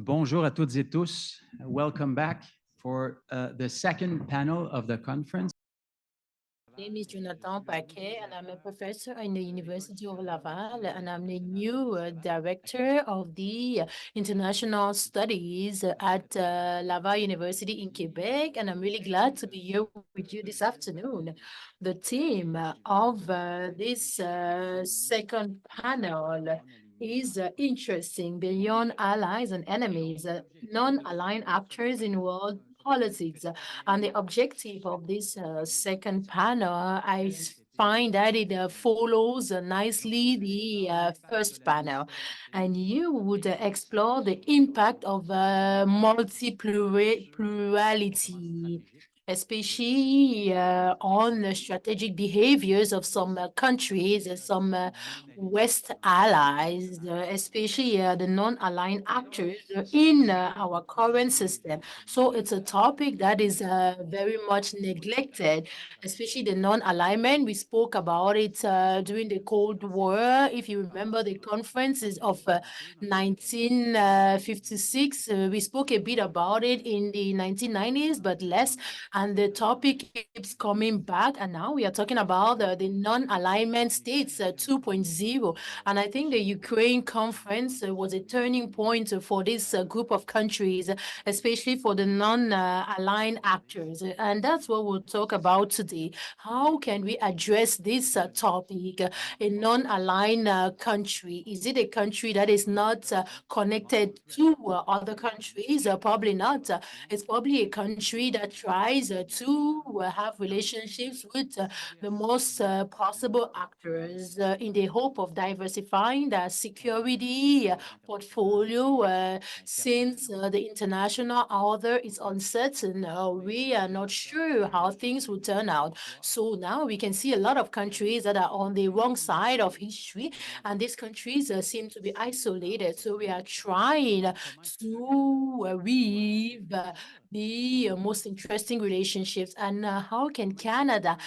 Bonjour à toutes et tous. Welcome back for the second panel of the conference. My name is Jonathan Paquet, and I'm a professor in the University of Laval, and I'm the new director of the International Studies at Laval University in Quebec, and I'm really glad to be here with you this afternoon. The theme of this second panel is interesting, beyond allies and enemies, non-aligned actors in world politics. And the objective of this second panel, I find that it follows nicely the first panel. And you would explore the impact of multiplurality, especially on the strategic behaviors of some countries, some West allies, especially the non-aligned actors in our current system. So it's a topic that is very much neglected, especially the non-alignment. We spoke about it during the Cold War. If you remember the conferences of 1956, we spoke a bit about it in the 1990s, but less. And the topic keeps coming back. And now we are talking about the non-alignment states 2.0. And I think the Ukraine conference was a turning point for this group of countries, especially for the non-aligned actors. And that's what we'll talk about today. How can we address this topic? A non-aligned country, is it a country that is not connected to other countries? Probably not. It's probably a country that tries to have relationships with the most possible actors in the hope of diversifying their security portfolio. Since the international order is uncertain, we are not sure how things will turn out. So now we can see a lot of countries that are on the wrong side of history, and these countries seem to be isolated. So we are trying to weave the most interesting relationships. And how can Canada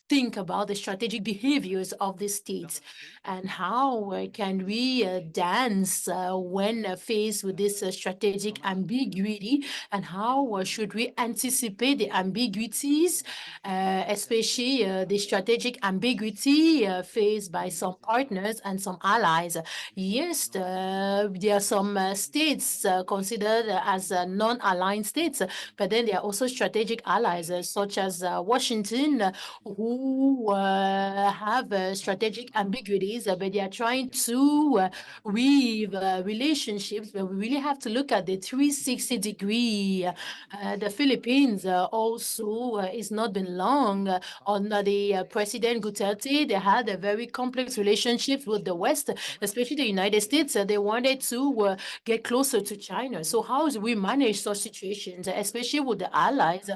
think about the strategic behaviors of the states, and how can we dance when faced with this strategic ambiguity, and how should we anticipate the ambiguities, especially the strategic ambiguity faced by some partners and some allies. Yes, there are some states considered as non-aligned states, but then there are also strategic allies such as Washington, who have strategic ambiguities, but they are trying to weave relationships. But we really have to look at the 360 degree. The Philippines also is not been long under the President Duterte. They had a very complex relationship with the West, especially the United States. They wanted to get closer to China. So how do we manage such situations, especially with the allies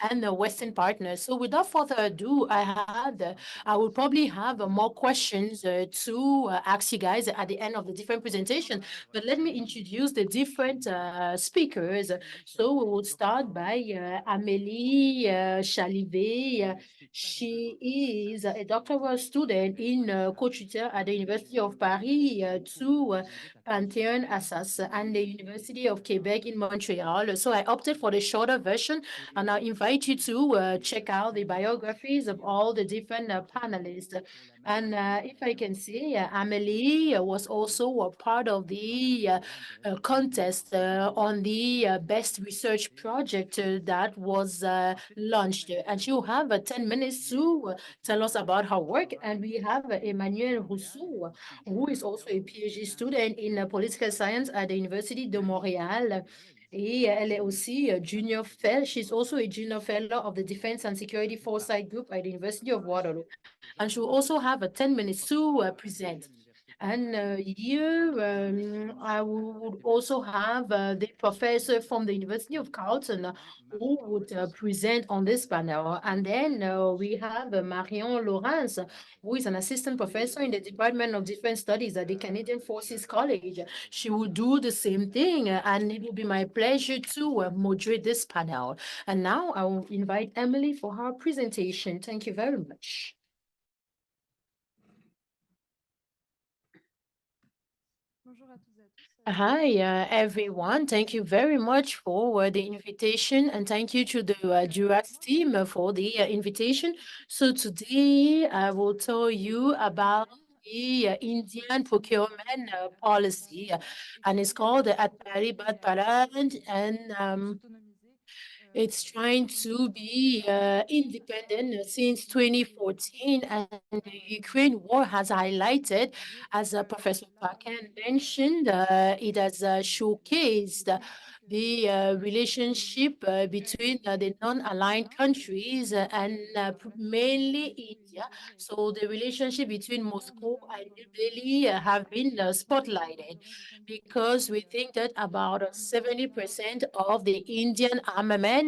and the Western partners? So without further ado, I will probably have more questions to ask you guys at the end of the different presentations. But let me introduce the different speakers. So we will start by Amélie Chalivet. She is a doctoral student in co-tutor at the University of Paris to Panthéon Assas and the University of Quebec in Montreal. So I opted for the shorter version, and I invite you to check out the biographies of all the different panelists. And if I can say, Amélie was also a part of the contest on the best research project that was launched. And she will have 10 minutes to tell us about her work. And we have Emmanuel Rousseau, who is also a PhD student in political science at the University de Montréal. Et elle est aussi junior fellow. She's also a junior fellow of the Defense and Security Foresight Group at the University of Waterloo. And she will also have 10 minutes to present. And here I would also have the professor from the University of Carleton who would present on this panel. And then we have Marion Laurence, who is an assistant professor in the Department of Defense Studies at the Canadian Forces College. She will do the same thing, and it will be my pleasure to moderate this panel. And now I will invite Emily for her presentation. Thank you very much. Hi, everyone. Thank you very much for the invitation, and thank you to the JURAS team for the invitation. So today I will tell you about the Indian procurement policy, and it's called the Atpari Bat Parand, and it's trying to be independent since 2014, and the Ukraine war has highlighted, as Professor Pakan mentioned, it has showcased the relationship between the non-aligned countries and mainly India. So the relationship between Moscow and New Delhi have been spotlighted because we think that about 70% of the Indian armament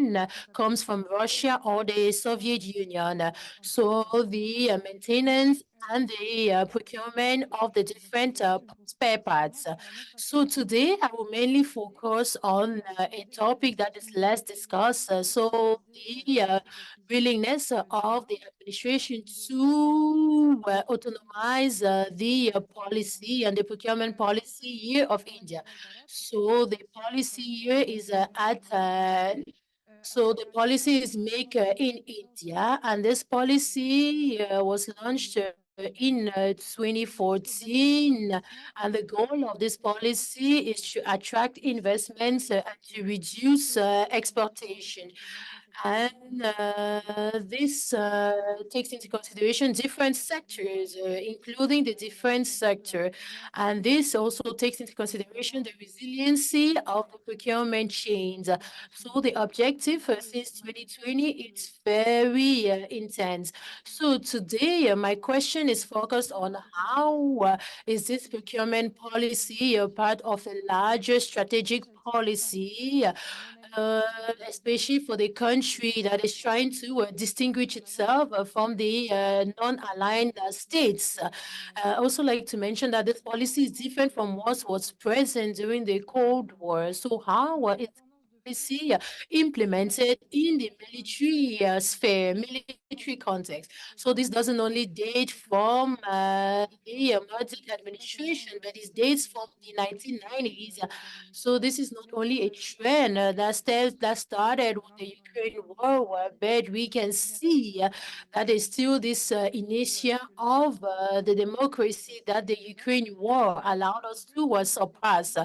comes from Russia or the Soviet Union. So the maintenance and the procurement of the different spare parts. So today I will mainly focus on a topic that is less discussed. So the willingness of the administration to autonomize the policy and the procurement policy here of India. So the policy here is so the policy is Make in India, and this policy was launched in 2014, and the goal of this policy is to attract investments and to reduce exportation. And this takes into consideration different sectors, including the defense sector. And this also takes into consideration the resiliency of the procurement chains. So the objective since 2020, it's very intense. So today, my question is focused on how is this procurement policy a part of a larger strategic policy, especially for the country that is trying to distinguish itself from the non-aligned states. I also like to mention that this policy is different from what was present during the Cold War. So how is policy implemented in the military sphere, military context? So this doesn't only date from the Murdoch administration, but it dates from the 1990s. So this is not only a trend that started with the Ukraine war, but we can see that is still this inertia of the democracy that the Ukraine war allowed us to surpass.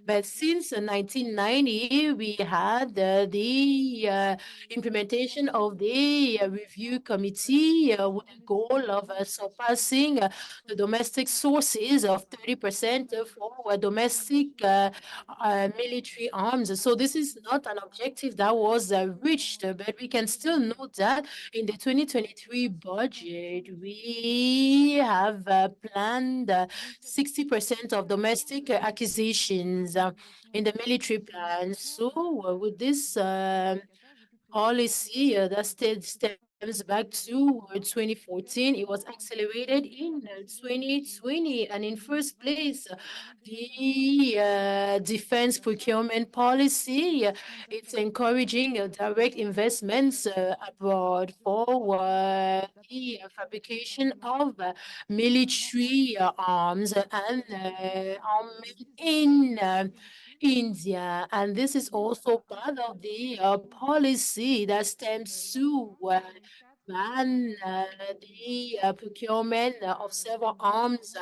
But since 1990, we had the implementation of the review committee with the goal of surpassing the domestic sources of 30% for domestic military arms. So this is not an objective that was reached, but we can still note that in the 2023 budget, we have planned 60% of domestic acquisitions in the military plan. So with this policy that stems back to 2014. It was accelerated in 2020. And in first place, the defense procurement policy, it's encouraging direct investments abroad for the fabrication of military arms and armament in India. And this is also part of the policy that stems to ban the procurement of several arms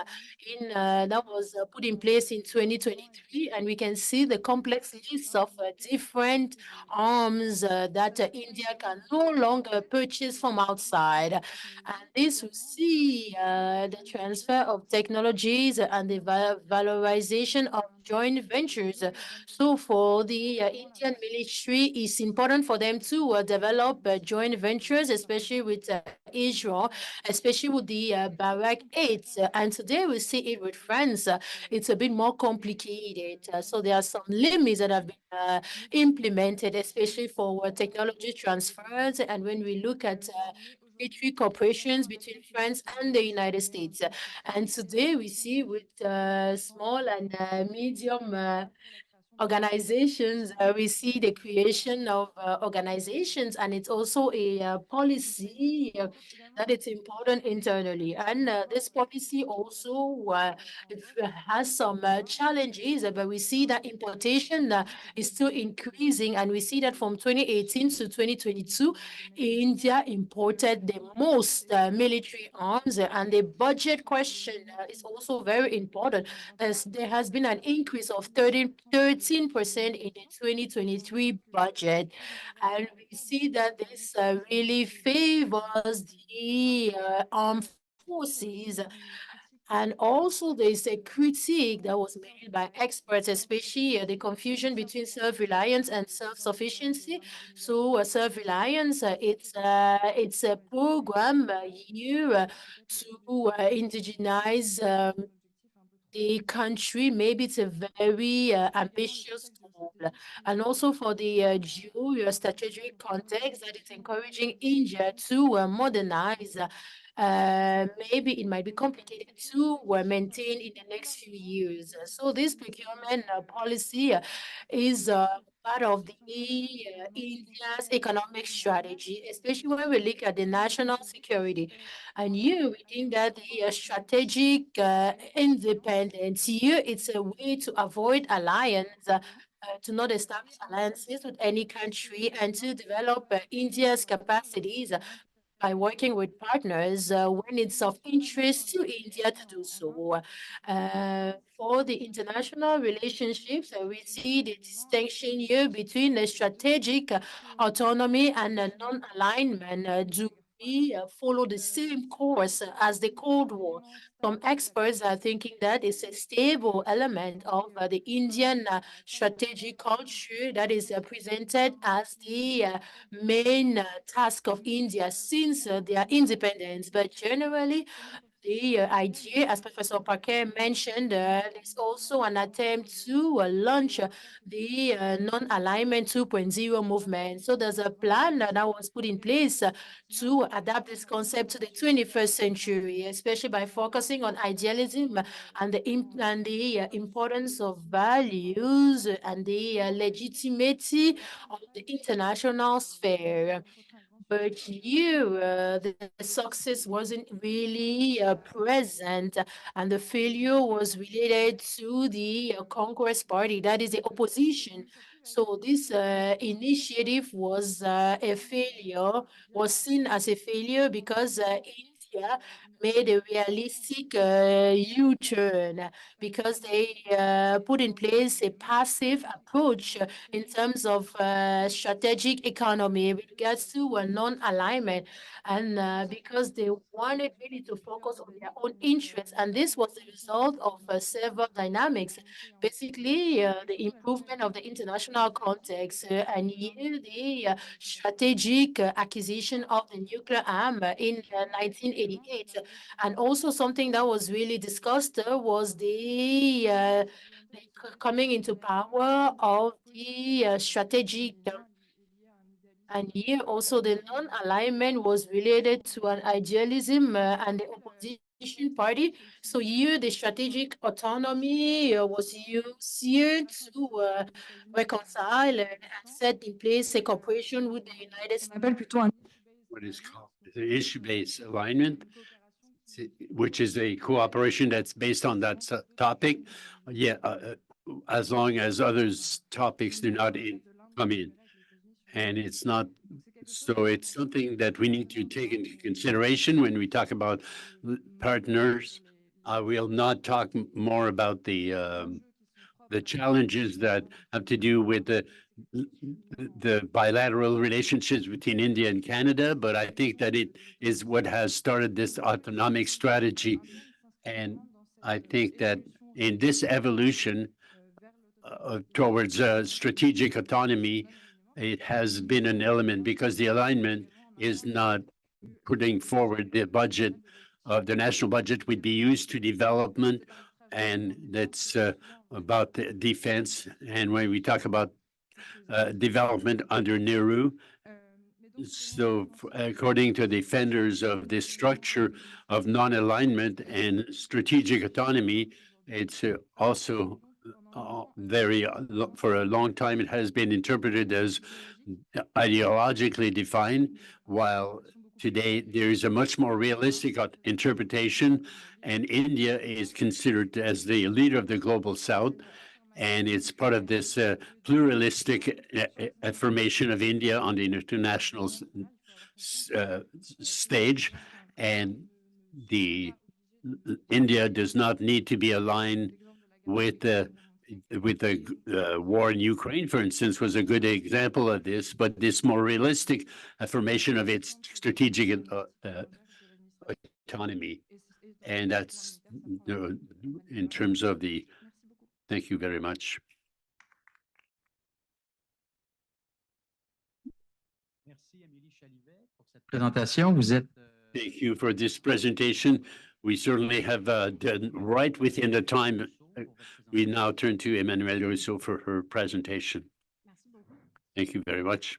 that was put in place in 2023. And we can see the complex list of different arms that India can no longer purchase from outside. And this will see the transfer of technologies and the valorization of joint ventures. So for the Indian military, it's important for them to develop joint ventures, especially with Israel, especially with the Barak 8. And today we see it with France. It's a bit more complicated. So there are some limits that have been implemented, especially for technology transfers. And when we look at military cooperations between France and the United States. And today we see with small and medium organizations. We see the creation of organizations, and it's also a policy that it's important internally. And this policy also has some challenges, but we see that importation is still increasing, and we see that from 2018 to 2022, India imported the most military arms, and the budget question is also very important, as there has been an increase of 13% in the 2023 budget. And we see that this really favors the armed forces. And also, there's a critique that was made by experts, especially the confusion between self-reliance and self-sufficiency. So, self-reliance, it's a program here to indigenize the country. Maybe it's a very ambitious goal. And also for the geostrategic context, that is encouraging India to modernize. Maybe it might be complicated to maintain in the next few years. So this procurement policy is part of the India's economic strategy, especially when we look at the national security. And here we think that the strategic independence here, it's a way to avoid alliance, to not establish alliances with any country, and to develop India's capacities by working with partners when it's of interest to India to do so. For the international relationships, we see the distinction here between the strategic autonomy and non-alignment. Do we follow the same course as the Cold War? Some experts are thinking that it's a stable element of the Indian strategic culture that is presented as the main task of India since their independence. But generally, the idea, as Professor Parquet mentioned, is also an attempt to launch the non-alignment 2.0 movement. So there's a plan that was put in place to adapt this concept to the 21st century, especially by focusing on idealism and the importance of values and the legitimacy of the international sphere. But the success wasn't really present, and the failure was related to the Congress Party, that is the opposition. So this initiative was a failure, was seen as a failure because India made a realistic U-turn because they put in place a passive approach in terms of strategic economy with regards to a non-alignment, and because they wanted really to focus on their own interests. And this was the result of several dynamics. Basically, the improvement of the international context and here the strategic acquisition of the nuclear arm in 1988. And also something that was really discussed was the coming into power of the strategic. And here also the non-alignment was related to an idealism and the opposition party. So here the strategic autonomy was used here to reconcile and set in place a cooperation with the United States. What is called the issue-based alignment, which is a cooperation that's based on that topic. Yeah, as long as others topics do not come in. And it's not, so it's something that we need to take into consideration when we talk about partners. We'll not talk more about the challenges that have to do with the bilateral relationships between India and Canada, but I think that it is what has started this autonomic strategy. And I think that in this evolution towards strategic autonomy, it has been an element because the alignment is not putting forward the budget of the national budget would be used to development, and that's about the defense. And when we talk about development under Nehru, so according to defenders of this structure of non-alignment and strategic autonomy, it's also for a long time, it has been interpreted as ideologically defined, while today there is a much more realistic interpretation, and India is considered as the leader of the global South, and it's part of this pluralistic affirmation of India on the international stage, and the India does not need to be aligned with the war in Ukraine, for instance, was a good example of this, but this more realistic affirmation of its strategic autonomy. And that's in terms of the, thank you very much. Présentation, vous êtes. Thank you for this presentation. We certainly have done right within the time. We now turn to Emmanuelle Rousseau for her presentation. Thank you very much.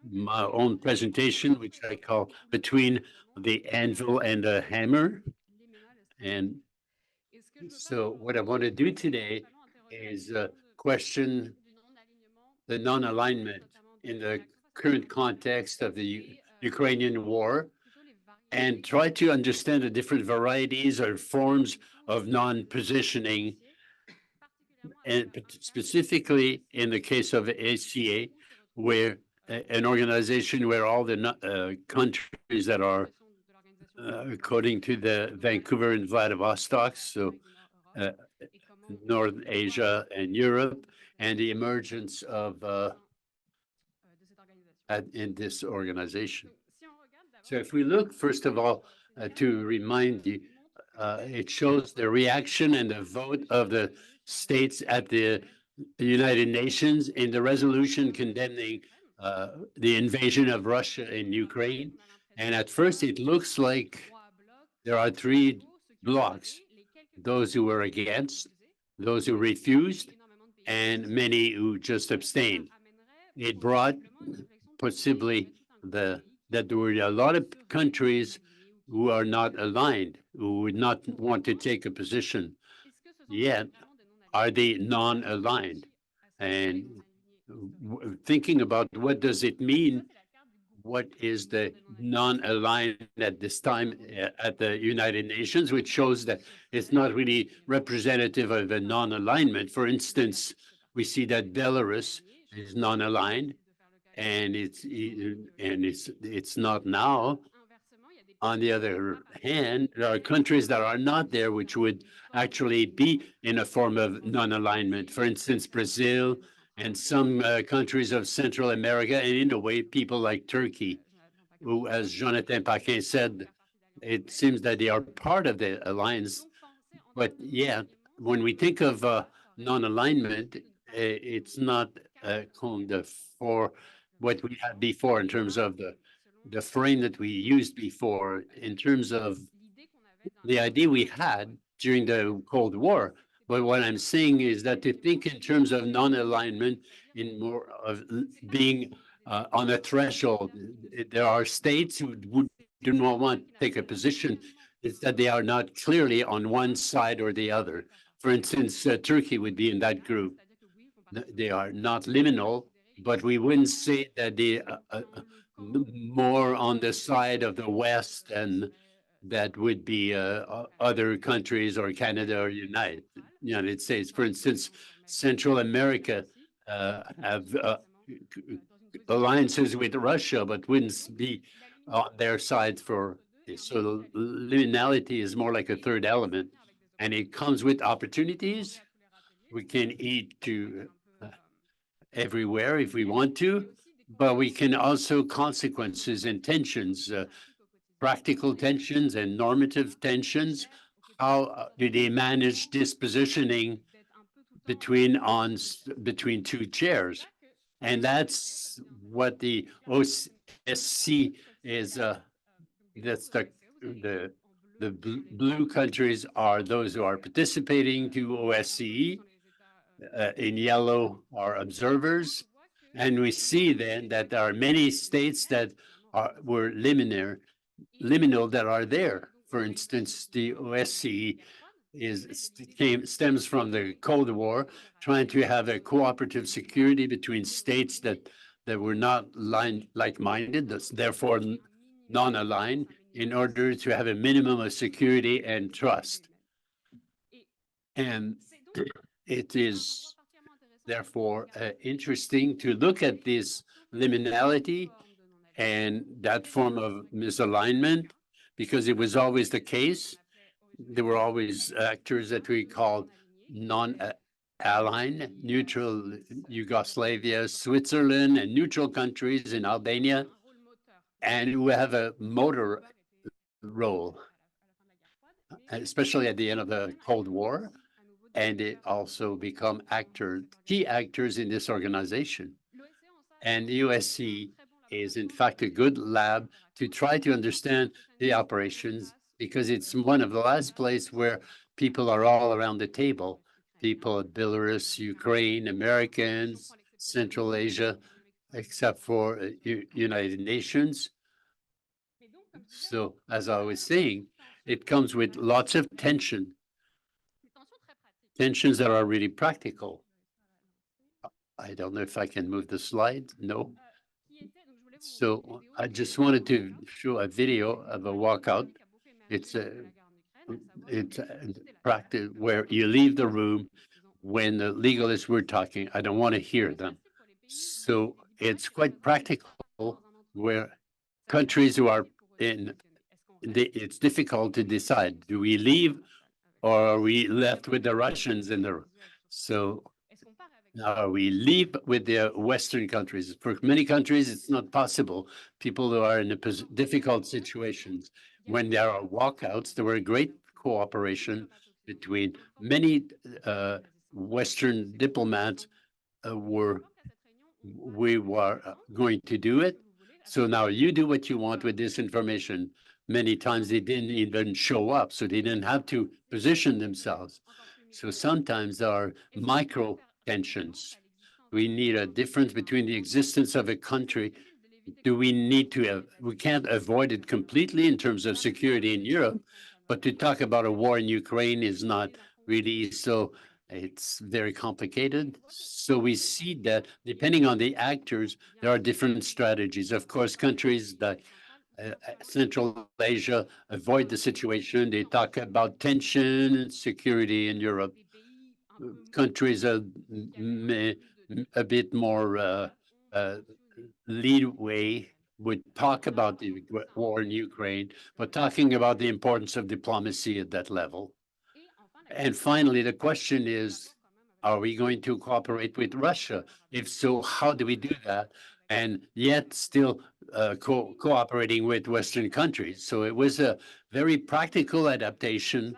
My own presentation, which I call Between the Anvil and the Hammer. And so what I want to do today is question the non-alignment in the current context of the Ukrainian war, and try to understand the different varieties or forms of non-positioning, and specifically in the case of ACA, where an organization where all the countries that are according to the Vancouver and Vladivostok, so North Asia and Europe, and the emergence of in this organization. So if we look, first of all, to remind you, it shows the reaction and the vote of the states at the United Nations in the resolution condemning the invasion of Russia in Ukraine. And at first, it looks like there are three blocks: those who were against, those who refused, and many who just abstained. It brought possibly that there were a lot of countries who are not aligned, who would not want to take a position. Yet, are they non-aligned? And thinking about what does it mean, what is the non-aligned at this time at the United Nations, which shows that it's not really representative of a non-alignment. For instance, we see that Belarus is non-aligned, and it's not now. On the other hand, there are countries that are not there, which would actually be in a form of non-alignment. For instance, Brazil and some countries of Central America, and in a way, people like Turkey, who, as Jonathan Paquin said, it seems that they are part of the alliance. But yeah, when we think of non-alignment, it's not for what we had before in terms of the frame that we used before, in terms of the idea we had during the Cold War. But what I'm saying is that to think in terms of non-alignment, in more of being on a threshold, there are states who do not want to take a position. It's that they are not clearly on one side or the other. For instance, Turkey would be in that group. They are not liminal, but we wouldn't say that they more on the side of the West, and that would be other countries or Canada or United States. For instance, Central America have alliances with Russia, but wouldn't be on their side for this. So the liminality is more like a third element, and it comes with opportunities. We can eat to everywhere if we want to, but we can also consequences and tensions, practical tensions and normative tensions. How do they manage dispositioning between two chairs? And that's what the OSCE is. That's the blue countries are those who are participating to OSCE. In yellow are observers. And we see then that there are many states that were liminal that are there. For instance, the OSCE stems from the Cold War, trying to have a cooperative security between states that were not like-minded, therefore non-aligned, in order to have a minimum of security and trust. And it is therefore interesting to look at this liminality and that form of misalignment, because it was always the case. There were always actors that we called non-aligned, neutral Yugoslavia, Switzerland, and neutral countries in Albania, and who have a motor role, especially at the end of the Cold War. And it also become key actors in this organization. And USC is in fact a good lab to try to understand the operations, because it's one of the last places where people are all around the table. People at Belarus, Ukraine, Americans, Central Asia, except for United Nations. So as I was saying, it comes with lots of tensions that are really practical. I don't know if I can move the slide. No. So I just wanted to show a video of a walkout. It's a practice where you leave the room when the legalists were talking. I don't want to hear them. So it's quite practical, where countries who are it's difficult to decide, do we leave or are we left with the Russians in the room? So now we leave with the Western countries. For many countries, it's not possible. People who are in difficult situations, when there are walkouts, there were great cooperation between many Western diplomats. We were going to do it. So now you do what you want with this information. Many times they didn't even show up, so they didn't have to position themselves. So sometimes there are micro tensions. We need a difference between the existence of a country. Do we need to we can't avoid it completely in terms of security in Europe, but to talk about a war in Ukraine is not really so. It's very complicated. So we see that depending on the actors, there are different strategies. Of course, countries that Central Asia avoid the situation. They talk about tension and security in Europe. Countries are a bit more leadway would talk about the war in Ukraine, but talking about the importance of diplomacy at that level. And finally, the question is, are we going to cooperate with Russia? If so, how do we do that? And yet still cooperating with Western countries. So it was a very practical adaptation,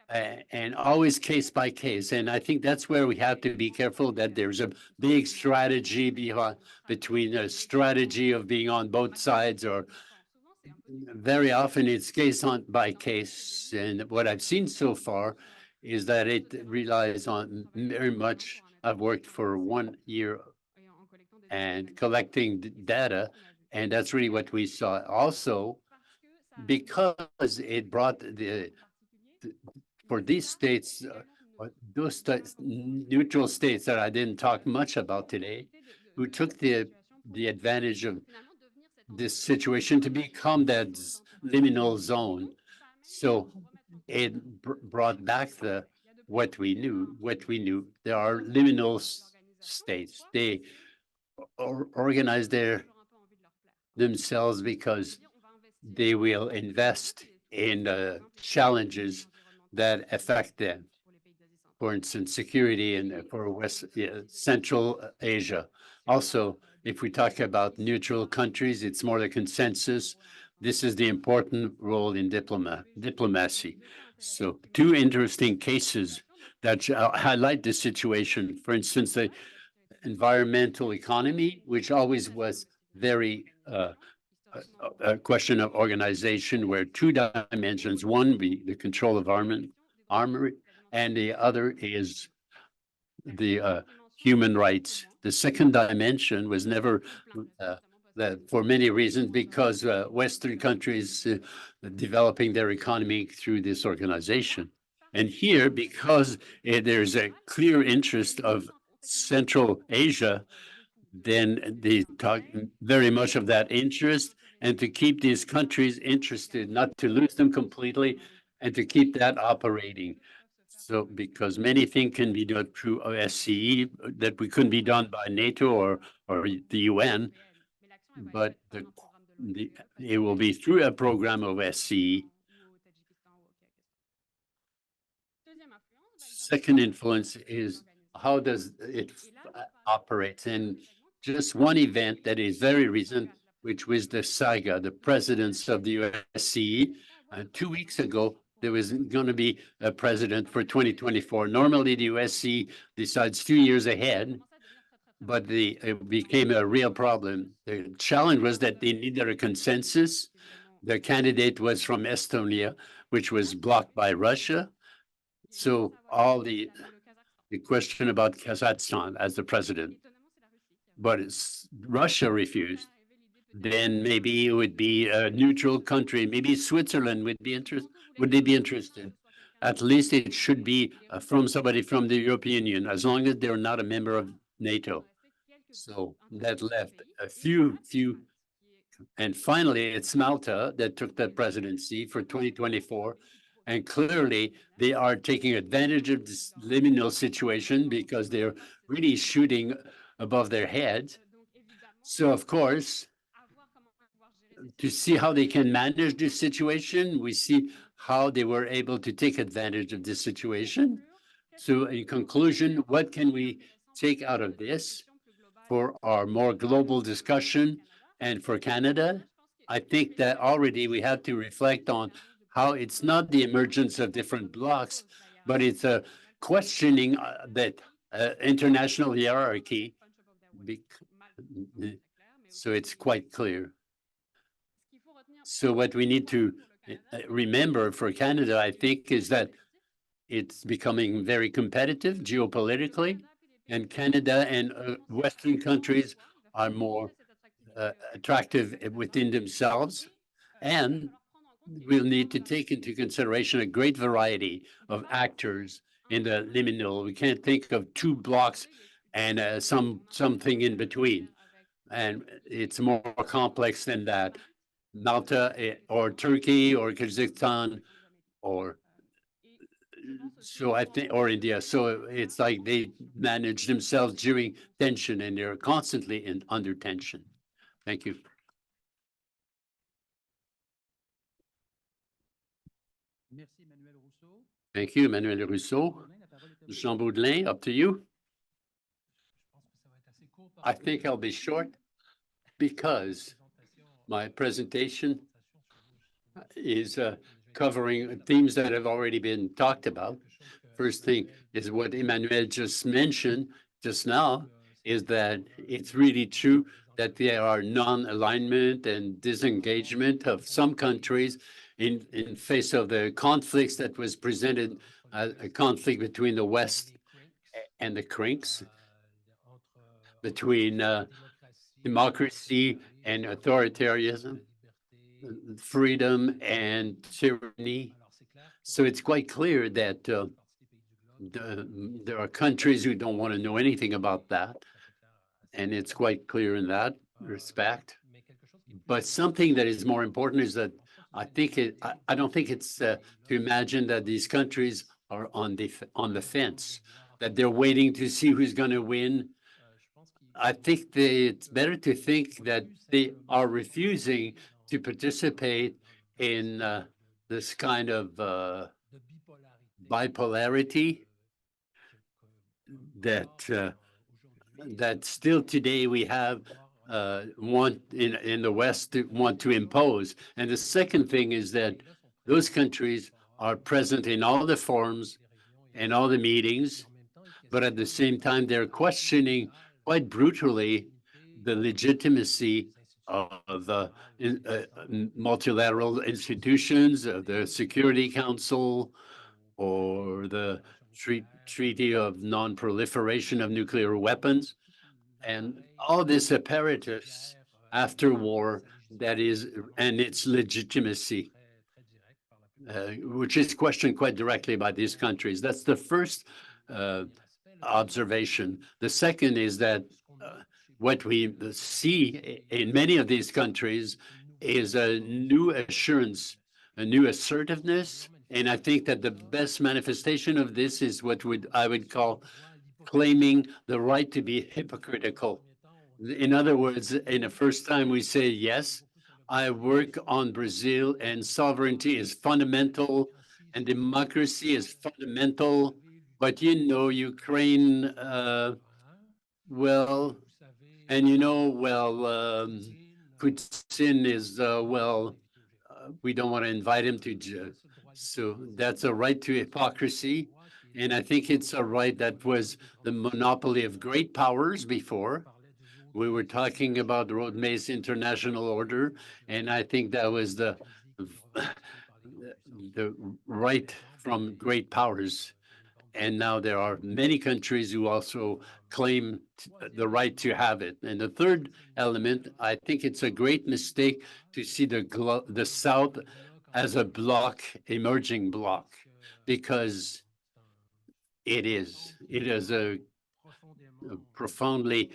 and always case by case. And I think that's where we have to be careful, that there's a big strategy between a strategy of being on both sides, or very often it's case by case. And what I've seen so far is that it relies on very much. I've worked for 1 year and collecting data, and that's really what we saw. Also, because it brought for these states, those neutral states that I didn't talk much about today, who took the advantage of this situation to become that liminal zone. So it brought back what we knew. There are liminal states. They organize themselves because they will invest in challenges that affect them. For instance, security for Central Asia. Also, if we talk about neutral countries, it's more the consensus. This is the important role in diplomacy. So 2 interesting cases that highlight this situation. For instance, the environmental economy, which always was very a question of organization, where 2 dimensions, one be the control of armory, and the other is the human rights. The second dimension was never that, for many reasons, because Western countries developing their economy through this organization. And here, because there's a clear interest of Central Asia, then they talk very much of that interest, and to keep these countries interested, not to lose them completely, and to keep that operating. So because many things can be done through OSCE that we couldn't be done by NATO or the UN, but it will be through a program of SCE. Second influence is how does it operate? And just one event that is very recent, which was the saga, the presidents of the USCE. 2 weeks ago, there was going to be a president for 2024. Normally, the USC decides 2 years ahead, but it became a real problem. The challenge was that they needed a consensus. The candidate was from Estonia, which was blocked by Russia. So all the question about Kazakhstan as the president, but Russia refused. Then maybe it would be a neutral country. Maybe Switzerland would be interested. Would they be interested? At least it should be from somebody from the European Union, as long as they're not a member of NATO. So that left a few, and finally it's Malta that took the presidency for 2024. And clearly they are taking advantage of this liminal situation because they're really shooting above their heads. So of course, to see how they can manage this situation, we see how they were able to take advantage of this situation. So in conclusion, what can we take out of this for our more global discussion and for Canada? I think that already we have to reflect on how it's not the emergence of different blocks, but it's a questioning that international hierarchy. So it's quite clear. So what we need to remember for Canada, I think, is that it's becoming very competitive geopolitically, and Canada and Western countries are more attractive within themselves. And we'll need to take into consideration a great variety of actors in the liminal. We can't think of two blocks and something in between. And it's more complex than that. Malta or Turkey or Kazakhstan or so I think, or India. So it's like they manage themselves during tension and they're constantly under tension. Thank you. Thank you, Emmanuel Rousseau. Jean Baudelain, up to you. I think I'll be short because my presentation is covering themes that have already been talked about. First thing is what Emmanuel just mentioned just now, is that it's really true that there are non-alignment and disengagement of some countries in face of the conflicts that was presented as a conflict between the West and the CRINCs, between democracy and authoritarianism, freedom and tyranny. So it's quite clear that there are countries who don't want to know anything about that. And it's quite clear in that respect. But something that is more important is that I don't think it's to imagine that these countries are on the fence, that they're waiting to see who's going to win. I think that it's better to think that they are refusing to participate in this kind of bipolarity that still today we have want in the West to want to impose. And the second thing is that those countries are present in all the forums and all the meetings, but at the same time they're questioning quite brutally the legitimacy of multilateral institutions, of the Security Council, or the Treaty of Non-Proliferation of Nuclear Weapons, and all this apparatus after war that is, and its legitimacy. which is questioned quite directly by these countries. That's the first observation. The second is that what we see in many of these countries is a new assurance, a new assertiveness. And I think that the best manifestation of this is what I would call claiming the right to be hypocritical. In other words, in the first time we say, yes, I work on Brazil and sovereignty is fundamental and democracy is fundamental. But Ukraine, well, and Putin is, we don't want to invite him to. So that's a right to hypocrisy. And I think it's a right that was the monopoly of great powers before. We were talking about the Road Maze International Order, and I think that was the right from great powers. And now there are many countries who also claim the right to have it. And the third element, I think it's a great mistake to see the South as a bloc, emerging bloc, because it is a profoundly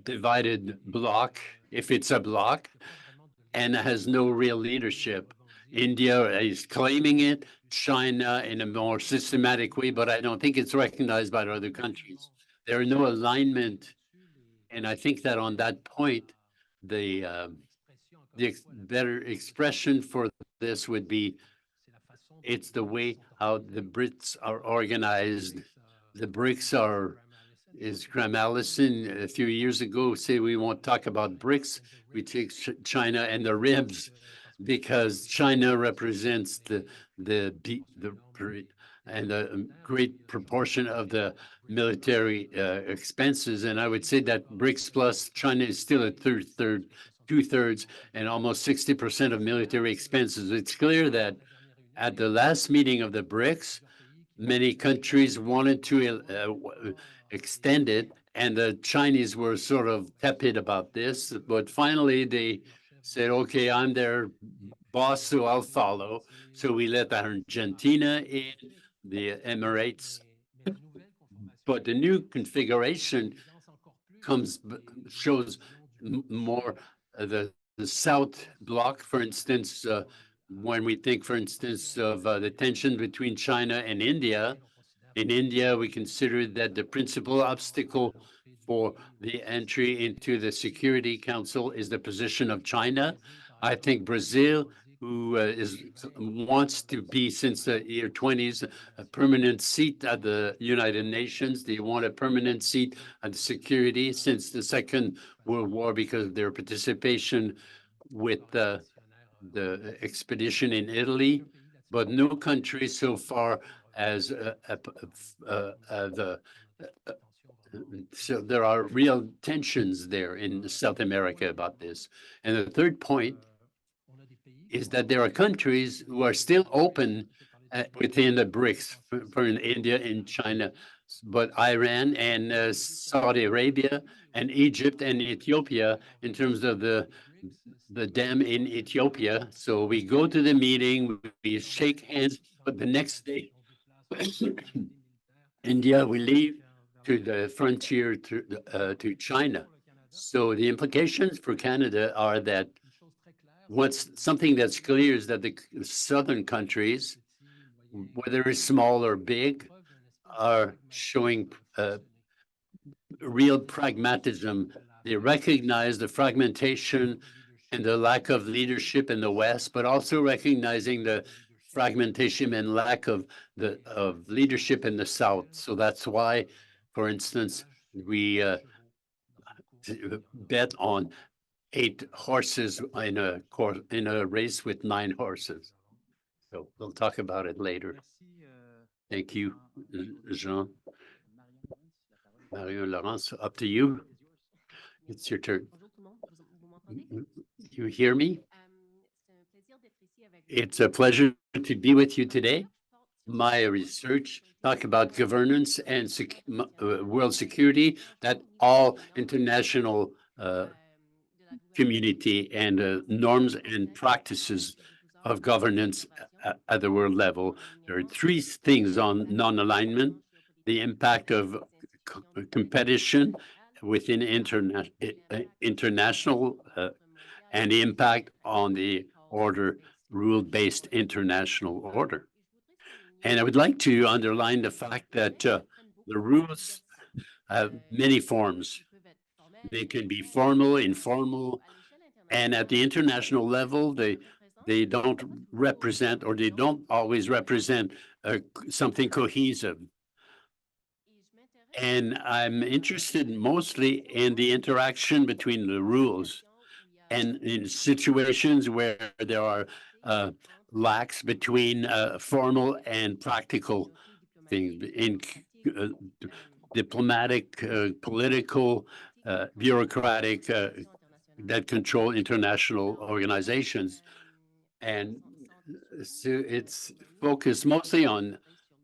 divided bloc, if it's a bloc, and has no real leadership. India is claiming it, China in a more systematic way, but I don't think it's recognized by the other countries. There are no alignment. And I think that on that point, the better expression for this would be, it's the way how the Brits are organized. The BRICS is Graham Allison a few years ago say we won't talk about BRICS. We take China and the ribs because China represents the great proportion of the military expenses. And I would say that BRICS plus China is still a two-thirds, and almost 60% of military expenses. It's clear that at the last meeting of the BRICS, many countries wanted to extend it, and the Chinese were sort of tepid about this. But finally, they said, okay, I'm their boss, so I'll follow. So we let Argentina in, the Emirates. But the new configuration shows more the South bloc, for instance, when we think, for instance, of the tension between China and India. In India, we consider that the principal obstacle for the entry into the Security Council is the position of China. I think Brazil, who wants to be since the year 20s a permanent seat at the United Nations. They want a permanent seat at the security since the Second World War because of their participation with the expedition in Italy, but no country so far as so there are real tensions there in South America about this. And the third point is that there are countries who are still open within the BRICS, for India and China, but Iran and Saudi Arabia and Egypt and Ethiopia in terms of the dam in Ethiopia. So we go to the meeting, we shake hands, but the next day, India, we leave to the frontier to China. So the implications for Canada are that something that's clear is that the southern countries, whether it's small or big, are showing real pragmatism. They recognize the fragmentation and the lack of leadership in the West, but also recognizing the fragmentation and lack of leadership in the South. So that's why, for instance, we bet on 8 horses in a race with 9 horses. So we'll talk about it later. Thank you, Jean. Mario Laurence, up to you. It's your turn. You hear me? It's a pleasure to be with you today. My research talk about governance and world security, that all international community and norms and practices of governance at the world level. There are three things on non-alignment: the impact of competition within international and the impact on the order, rule-based international order. And I would like to underline the fact that the rules have many forms. They can be formal, informal, and at the international level, they don't represent, or they don't always represent something cohesive. And I'm interested mostly in the interaction between the rules and in situations where there are lacks between formal and practical things in diplomatic, political, bureaucratic that control international organizations. And so it's focused mostly on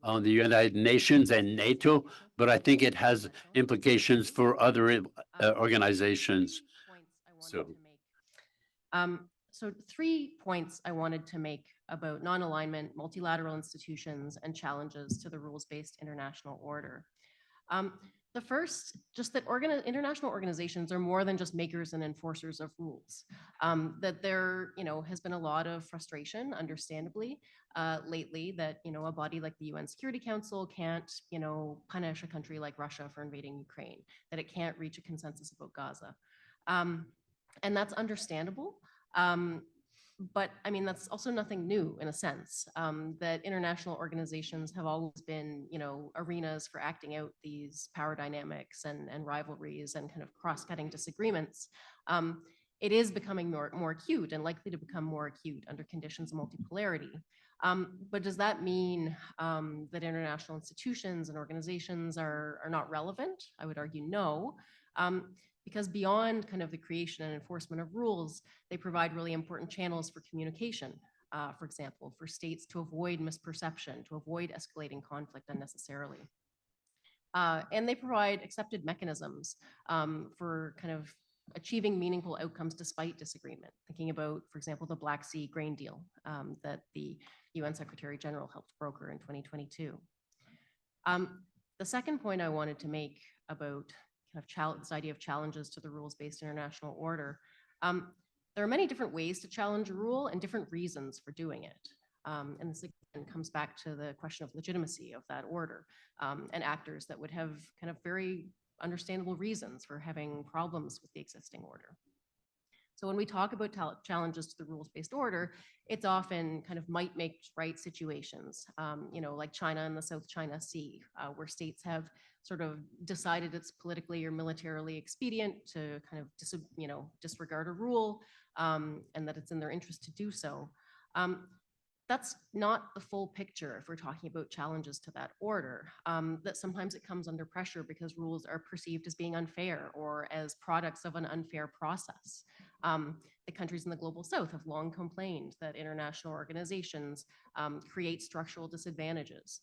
the United Nations and NATO, but I think it has implications for other organizations. So 3 points I wanted to make about non-alignment, multilateral institutions, and challenges to the rules-based international order. The first, just that international organizations are more than just makers and enforcers of rules. That there, has been a lot of frustration, understandably, lately that, a body like the UN Security Council can't, punish a country like Russia for invading Ukraine, that it can't reach a consensus about Gaza. And that's understandable. But I mean, that's also nothing new in a sense, that international organizations have always been, arenas for acting out these power dynamics and rivalries and kind of cross-cutting disagreements. It is becoming more acute and likely to become more acute under conditions of multipolarity. But does that mean that international institutions and organizations are not relevant? I would argue no. Because beyond kind of the creation and enforcement of rules, they provide really important channels for communication, for example, for states to avoid misperception, to avoid escalating conflict unnecessarily. And they provide accepted mechanisms for kind of achieving meaningful outcomes despite disagreement. Thinking about, for example, the Black Sea grain deal that the UN Secretary General helped broker in 2022. The second point I wanted to make about kind of this idea of challenges to the rules-based international order. There are many different ways to challenge a rule and different reasons for doing it. And this again comes back to the question of legitimacy of that order and actors that would have kind of very understandable reasons for having problems with the existing order. So when we talk about challenges to the rules-based order, it's often kind of might make right situations, like China and the South China Sea, where states have sort of decided it's politically or militarily expedient to kind of disregard a rule, and that it's in their interest to do so. That's not the full picture if we're talking about challenges to that order, that sometimes it comes under pressure because rules are perceived as being unfair or as products of an unfair process. The countries in the global south have long complained that international organizations create structural disadvantages.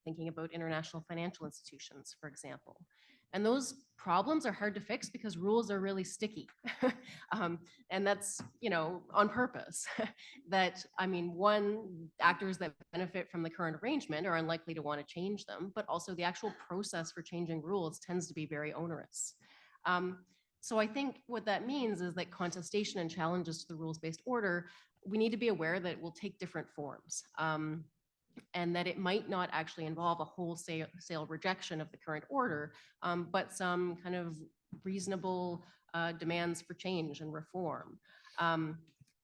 Thinking about international financial institutions, for example. And those problems are hard to fix because rules are really sticky. And that's, on purpose. That, I mean, one, actors that benefit from the current arrangement are unlikely to want to change them, but also the actual process for changing rules tends to be very onerous. So I think what that means is that contestation and challenges to the rules-based order, we need to be aware that it will take different forms. And that it might not actually involve a wholesale rejection of the current order, but some kind of reasonable demands for change and reform.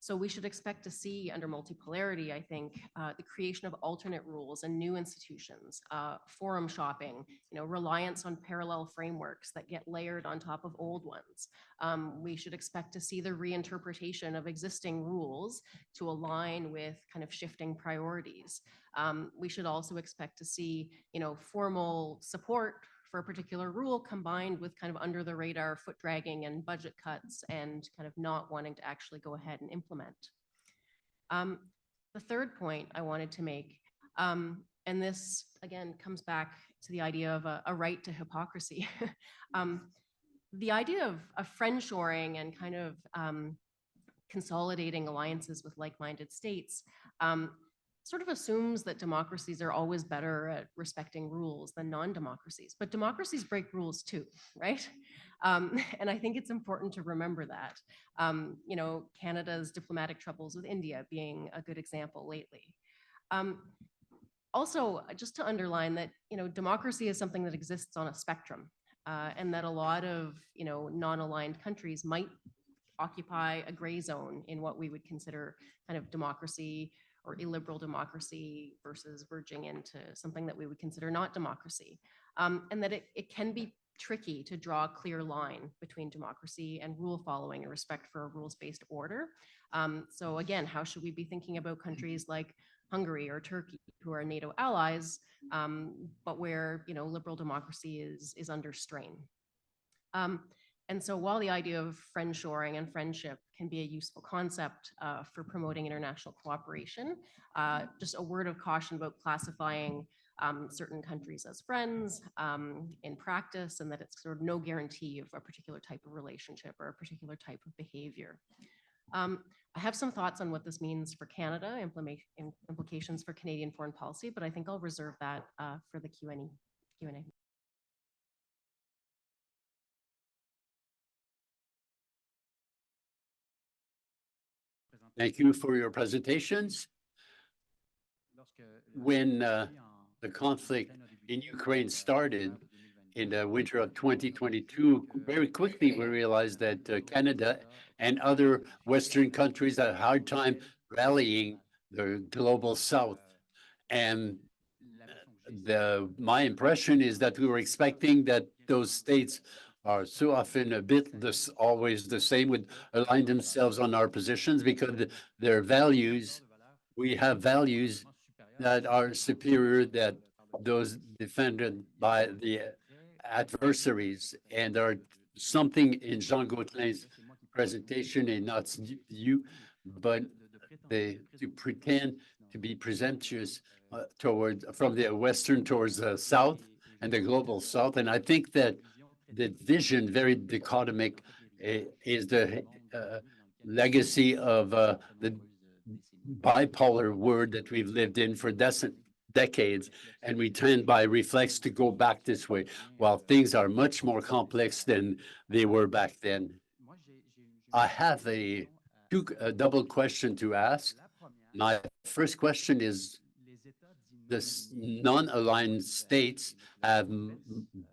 So we should expect to see under multipolarity, I think, the creation of alternate rules and new institutions, forum shopping, reliance on parallel frameworks that get layered on top of old ones. We should expect to see the reinterpretation of existing rules to align with kind of shifting priorities. We should also expect to see, formal support for a particular rule combined with kind of under the radar foot dragging and budget cuts and kind of not wanting to actually go ahead and implement. The third point I wanted to make, and this again comes back to the idea of a right to hypocrisy. The idea of friendshoring and kind of consolidating alliances with like-minded states sort of assumes that democracies are always better at respecting rules than non-democracies. But democracies break rules too, right? And I think it's important to remember that. You know, Canada's diplomatic troubles with India being a good example lately. Also, just to underline that, you know, democracy is something that exists on a spectrum, and that a lot of, you know, non-aligned countries might occupy a gray zone in what we would consider kind of democracy or illiberal democracy versus verging into something that we would consider not democracy. And that it can be tricky to draw a clear line between democracy and rule following and respect for a rules-based order. So again, how should we be thinking about countries like Hungary or Turkey, who are NATO allies, but where, you know, liberal democracy is under strain? And so while the idea of friendshoring and friendship can be a useful concept for promoting international cooperation, just a word of caution about classifying certain countries as friends in practice, and that it's sort of no guarantee of a particular type of relationship or a particular type of behavior. I have some thoughts on what this means for Canada, implications for Canadian foreign policy, but I think I'll reserve that for the Q&A. Thank you for your presentations. When the conflict in Ukraine started in the winter of 2022, very quickly we realized that Canada and other Western countries had a hard time rallying the global South. And my impression is that we were expecting that those states are so often a bit always the same, would align themselves on our positions because their values, we have values that are superior that those defended by the adversaries, and are something in Jean Gautlin's presentation, and not you, but they to pretend to be presumptuous from the Western towards the South and the global South. And I think that the vision, very dichotomic, is the legacy of the bipolar world that we've lived in for decades, and we tend by reflex to go back this way, while things are much more complex than they were back then. I have a double question to ask. My first question is, the non-aligned states have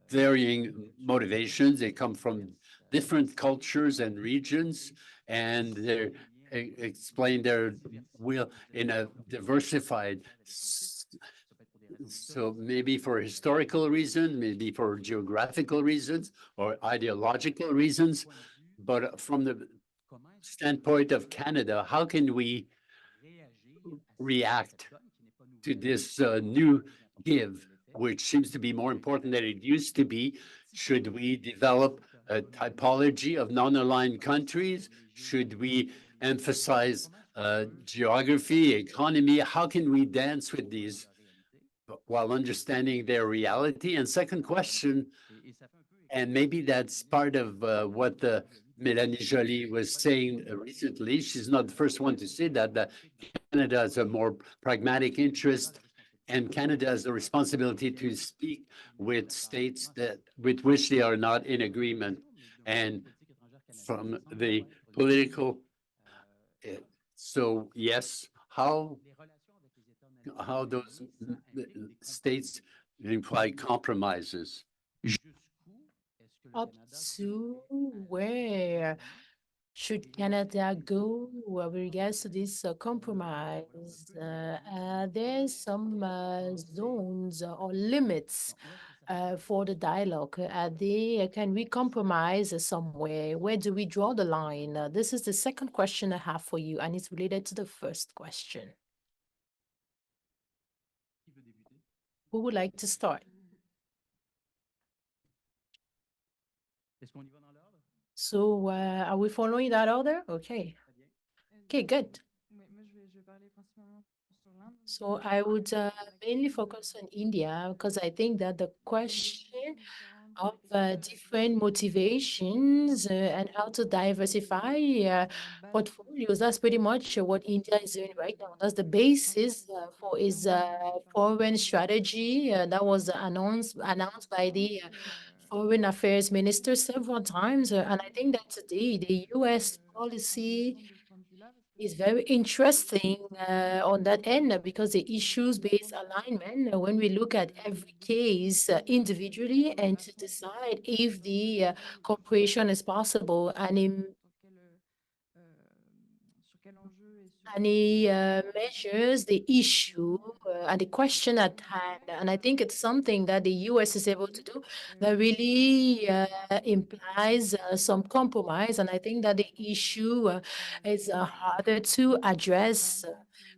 varying motivations. They come from different cultures and regions, and they explain their will in a diversified. So maybe for historical reasons, maybe for geographical reasons or ideological reasons. But from the standpoint of Canada, how can we react to this new give, which seems to be more important than it used to be? Should we develop a typology of non-aligned countries? Should we emphasize geography, economy? How can we dance with these while understanding their reality? And second question, and maybe that's part of what Mélanie Joly was saying recently. She's not the first one to say that Canada has a more pragmatic interest, and Canada has the responsibility to speak with states with which they are not in agreement. And from the political, so yes, how those states imply compromises. Up to where should Canada go with regards to this compromise? There's some zones or limits for the dialogue. Can we compromise somewhere? Where do we draw the line? This is the second question I have for you, and it's related to the first question. Who would like to start? So are we following that order? Okay. Okay, good. So I would mainly focus on India, because I think that the question of different motivations and how to diversify portfolios. That's pretty much what India is doing right now. That's the basis for its foreign strategy that was announced by the Foreign Affairs Minister several times. And I think that today the U.S. policy is very interesting on that end because the issues-based alignment, when we look at every case individually and to decide if the cooperation is possible and he measures the issue and the question at hand. And I think it's something that the US is able to do that really implies some compromise. And I think that the issue is harder to address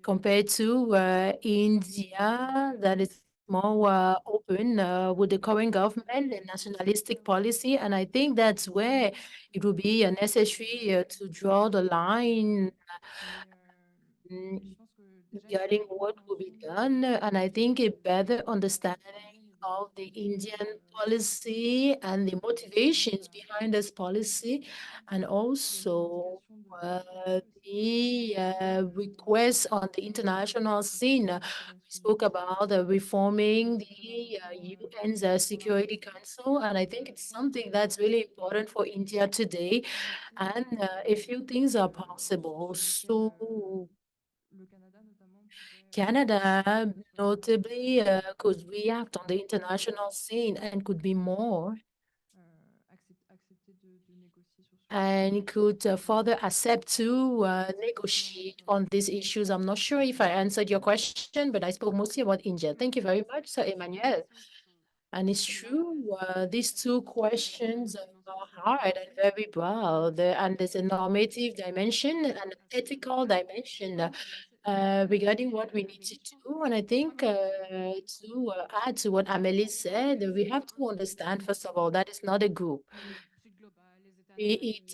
compared to India, that is more open with the current government and nationalistic policy. And I think that's where it will be necessary to draw the line regarding what will be done. And I think a better understanding of the Indian policy and the motivations behind this policy, and also the requests on the international scene. We spoke about reforming the UN's Security Council, and I think it's something that's really important for India today. And a few things are possible. So Canada notably could react on the international scene and could be more and could further accept to negotiate on these issues. I'm not sure if I answered your question, but I spoke mostly about India. Thank you very much, Sir Emmanuel. And it's true, these two questions are hard and very broad, and there's a normative dimension and ethical dimension regarding what we need to do. And I think to add to what Amélie said, we have to understand, first of all, that it's not a group, be it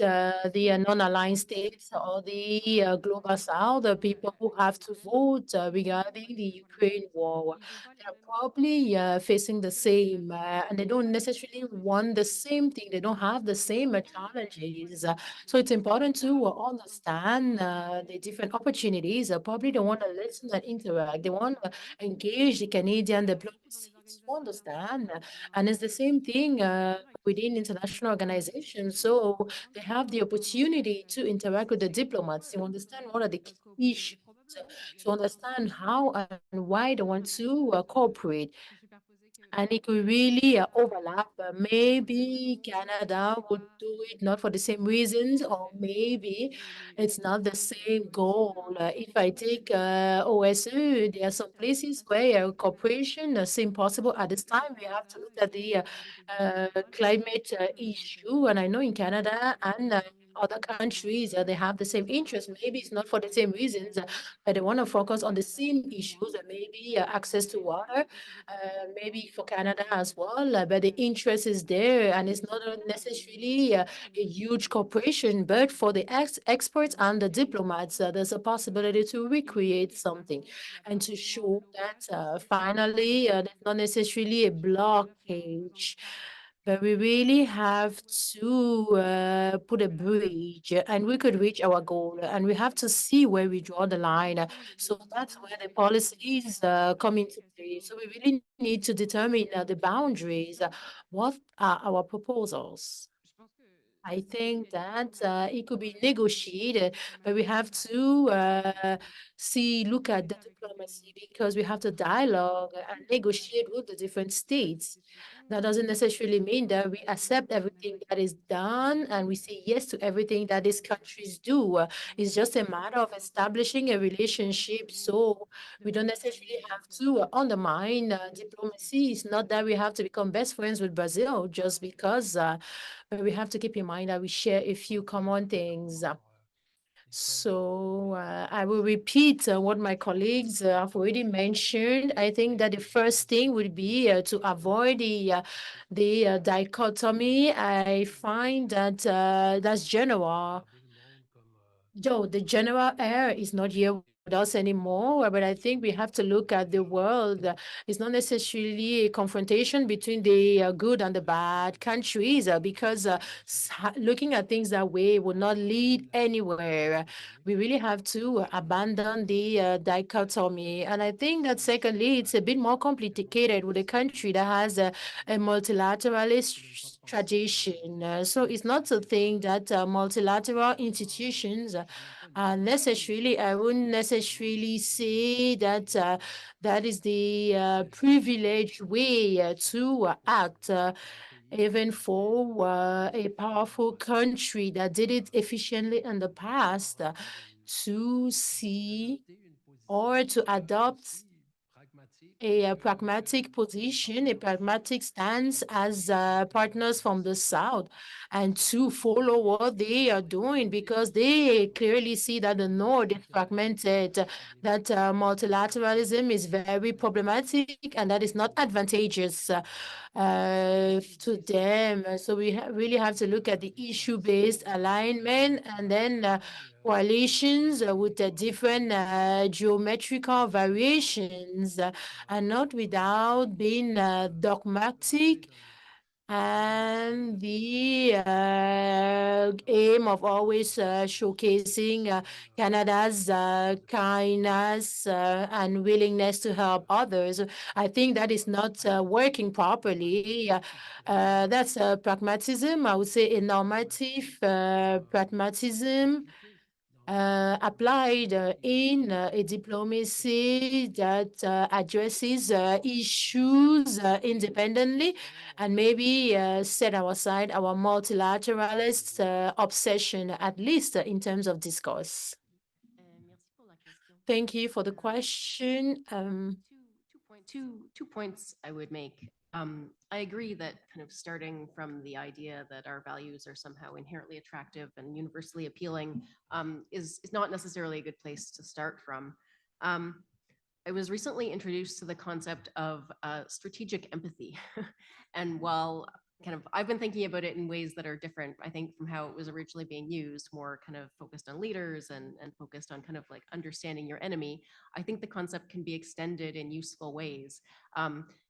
the non-aligned states or the global south, the people who have to vote regarding the Ukraine war. They're probably facing the same, and they don't necessarily want the same thing. They don't have the same challenges. So it's important to understand the different opportunities. Probably they want to listen and interact. They want to engage the Canadian diplomacy to understand. And it's the same thing within international organizations. So they have the opportunity to interact with the diplomats to understand what are the key issues, to understand how and why they want to cooperate. And it could really overlap. Maybe Canada would do it not for the same reasons, or maybe it's not the same goal. If I take OSU, there are some places where cooperation seems possible. At this time, we have to look at the climate issue. And I know in Canada and other countries, they have the same interest. Maybe it's not for the same reasons, but they want to focus on the same issues, maybe access to water, maybe for Canada as well. But the interest is there, and it's not necessarily a huge corporation, but for the experts and the diplomats, there's a possibility to recreate something and to show that finally there's not necessarily a blockage. But we really have to put a bridge, and we could reach our goal, and we have to see where we draw the line. So that's where the policies come into play. So we really need to determine the boundaries. What are our proposals? I think that it could be negotiated, but we have to look at the diplomacy, because we have to dialogue and negotiate with the different states. That doesn't necessarily mean that we accept everything that is done and we say yes to everything that these countries do. It's just a matter of establishing a relationship. So we don't necessarily have to undermine diplomacy. It's not that we have to become best friends with Brazil just because but we have to keep in mind that we share a few common things. So I will repeat what my colleagues have already mentioned. I think that the first thing would be to avoid the dichotomy. I find that that's general. Joe, the general air is not here with us anymore, but I think we have to look at the world. It's not necessarily a confrontation between the good and the bad countries, because looking at things that way would not lead anywhere. We really have to abandon the dichotomy. And I think that secondly, it's a bit more complicated with a country that has a multilateralist tradition. So it's not to think that multilateral institutions necessarily, I wouldn't necessarily say that that is the privileged way to act. Even for a powerful country that did it efficiently in the past, to see or to adopt a pragmatic position, a pragmatic stance as partners from the South, and to follow what they are doing, because they clearly see that the North is fragmented, that multilateralism is very problematic, and that is not advantageous to them. So we really have to look at the issue-based alignment, and then coalitions with different geometrical variations, and not without being dogmatic, and the aim of always showcasing Canada's kindness and willingness to help others. I think that is not working properly. That's pragmatism, I would say a normative pragmatism applied in a diplomacy that addresses issues independently, and maybe set aside our multilateralist obsession, at least in terms of discourse. Thank you for the question. Two points I would make. I agree that kind of starting from the idea that our values are somehow inherently attractive and universally appealing is not necessarily a good place to start from. I was recently introduced to the concept of strategic empathy. And while kind of I've been thinking about it in ways that are different, I think, from how it was originally being used, more kind of focused on leaders and focused on kind of like understanding your enemy, I think the concept can be extended in useful ways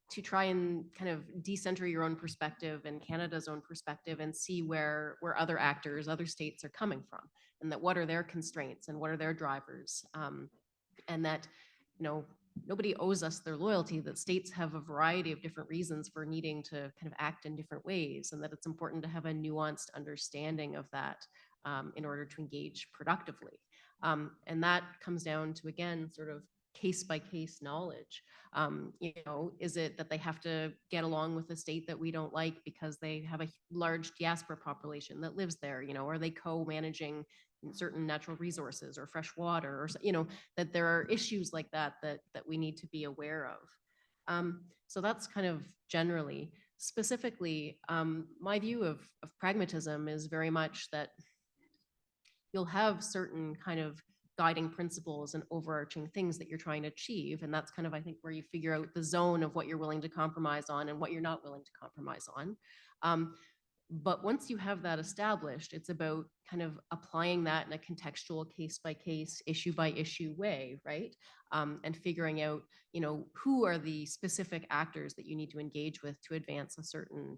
to try and kind of decenter your own perspective and Canada's own perspective, and see where other actors, other states are coming from, and that what are their constraints and what are their drivers, and that, you know, nobody owes us their loyalty, that states have a variety of different reasons for needing to kind of act in different ways, and that it's important to have a nuanced understanding of that in order to engage productively. And that comes down to, again, sort of case by case knowledge. You know, is it that they have to get along with a state that we don't like because they have a large diaspora population that lives there? You know, are they co-managing certain natural resources or fresh water, or, you know, that there are issues like that we need to be aware of. So that's kind of generally. Specifically, my view of pragmatism is very much that you'll have certain kind of guiding principles and overarching things that you're trying to achieve. And that's kind of, I think, where you figure out the zone of what you're willing to compromise on and what you're not willing to compromise on. But once you have that established, it's about kind of applying that in a contextual, case by case, issue by issue way, right? And figuring out, you know, who are the specific actors that you need to engage with to advance a certain,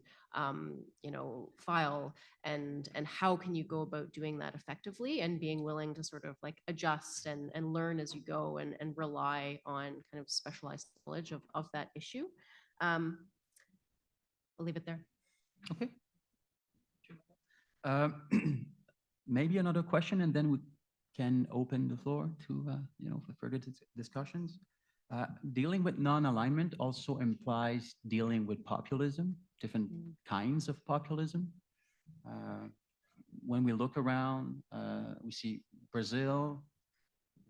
you know, file, and how can you go about doing that effectively, and being willing to sort of like adjust and learn as you go, and rely on kind of specialized knowledge of that issue. I'll leave it there. Okay. Maybe another question, and then we can open the floor to you know, for further discussions. Dealing with non-alignment also implies dealing with populism, different kinds of populism. When we look around, we see Brazil,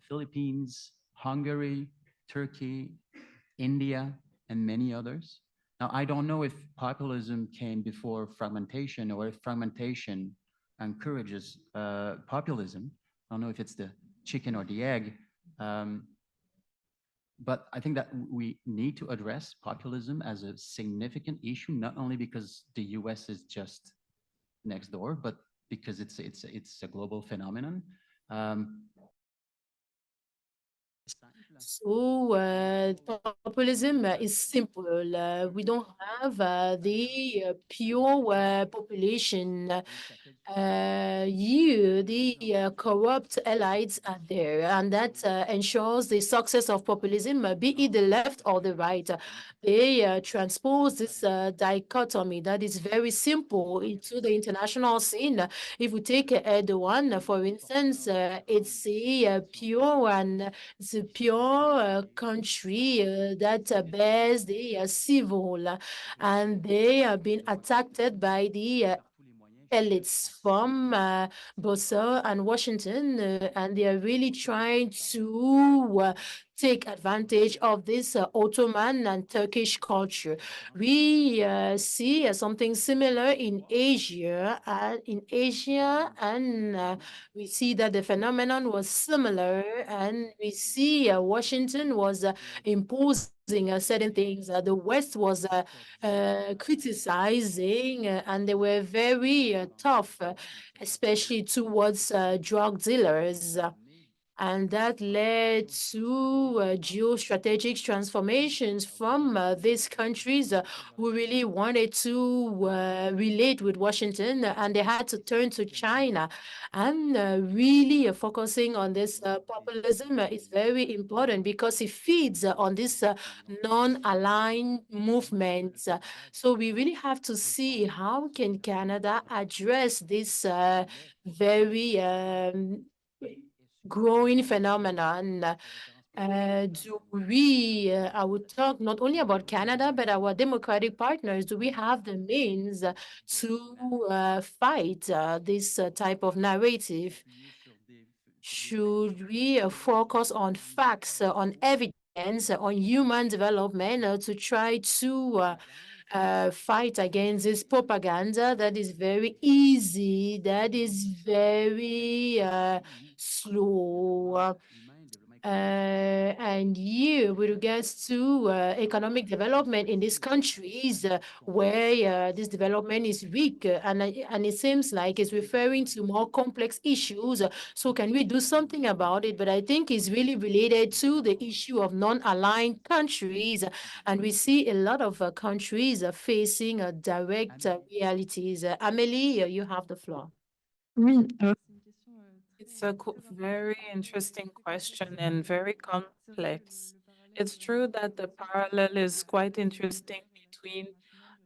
Philippines, Hungary, Turkey, India, and many others. Now, I don't know if populism came before fragmentation, or if fragmentation encourages populism. I don't know if it's the chicken or the egg. But I think that we need to address populism as a significant issue, not only because the US is just next door, but because it's a global phenomenon. So populism is simple. We don't have the pure population. The corrupt elites are there, and that ensures the success of populism, be it the left or the right. They transpose this dichotomy that is very simple into the international scene. If we take Erdogan, for instance, it's a pure country that bears the civil, and they have been attacked by the elites from Brussels and Washington, and they are really trying to take advantage of this Ottoman and Turkish culture. We see something similar in Asia, and we see that the phenomenon was similar, and we see Washington was imposing certain things. The West was criticizing, and they were very tough, especially towards drug dealers. And that led to geostrategic transformations from these countries who really wanted to relate with Washington, and they had to turn to China. And really focusing on this populism is very important because it feeds on this non-aligned movement. So we really have to see how can Canada address this very growing phenomenon. I would talk not only about Canada, but our democratic partners. Do we have the means to fight this type of narrative? Should we focus on facts, on evidence, on human development to try to fight against this propaganda that is very easy, that is very slow? And here, with regards to economic development in these countries where this development is weak, and it seems like it's referring to more complex issues. So can we do something about it? But I think it's really related to the issue of non-aligned countries, and we see a lot of countries facing direct realities. Amélie, you have the floor. It's a very interesting question and very complex. It's true that the parallel is quite interesting between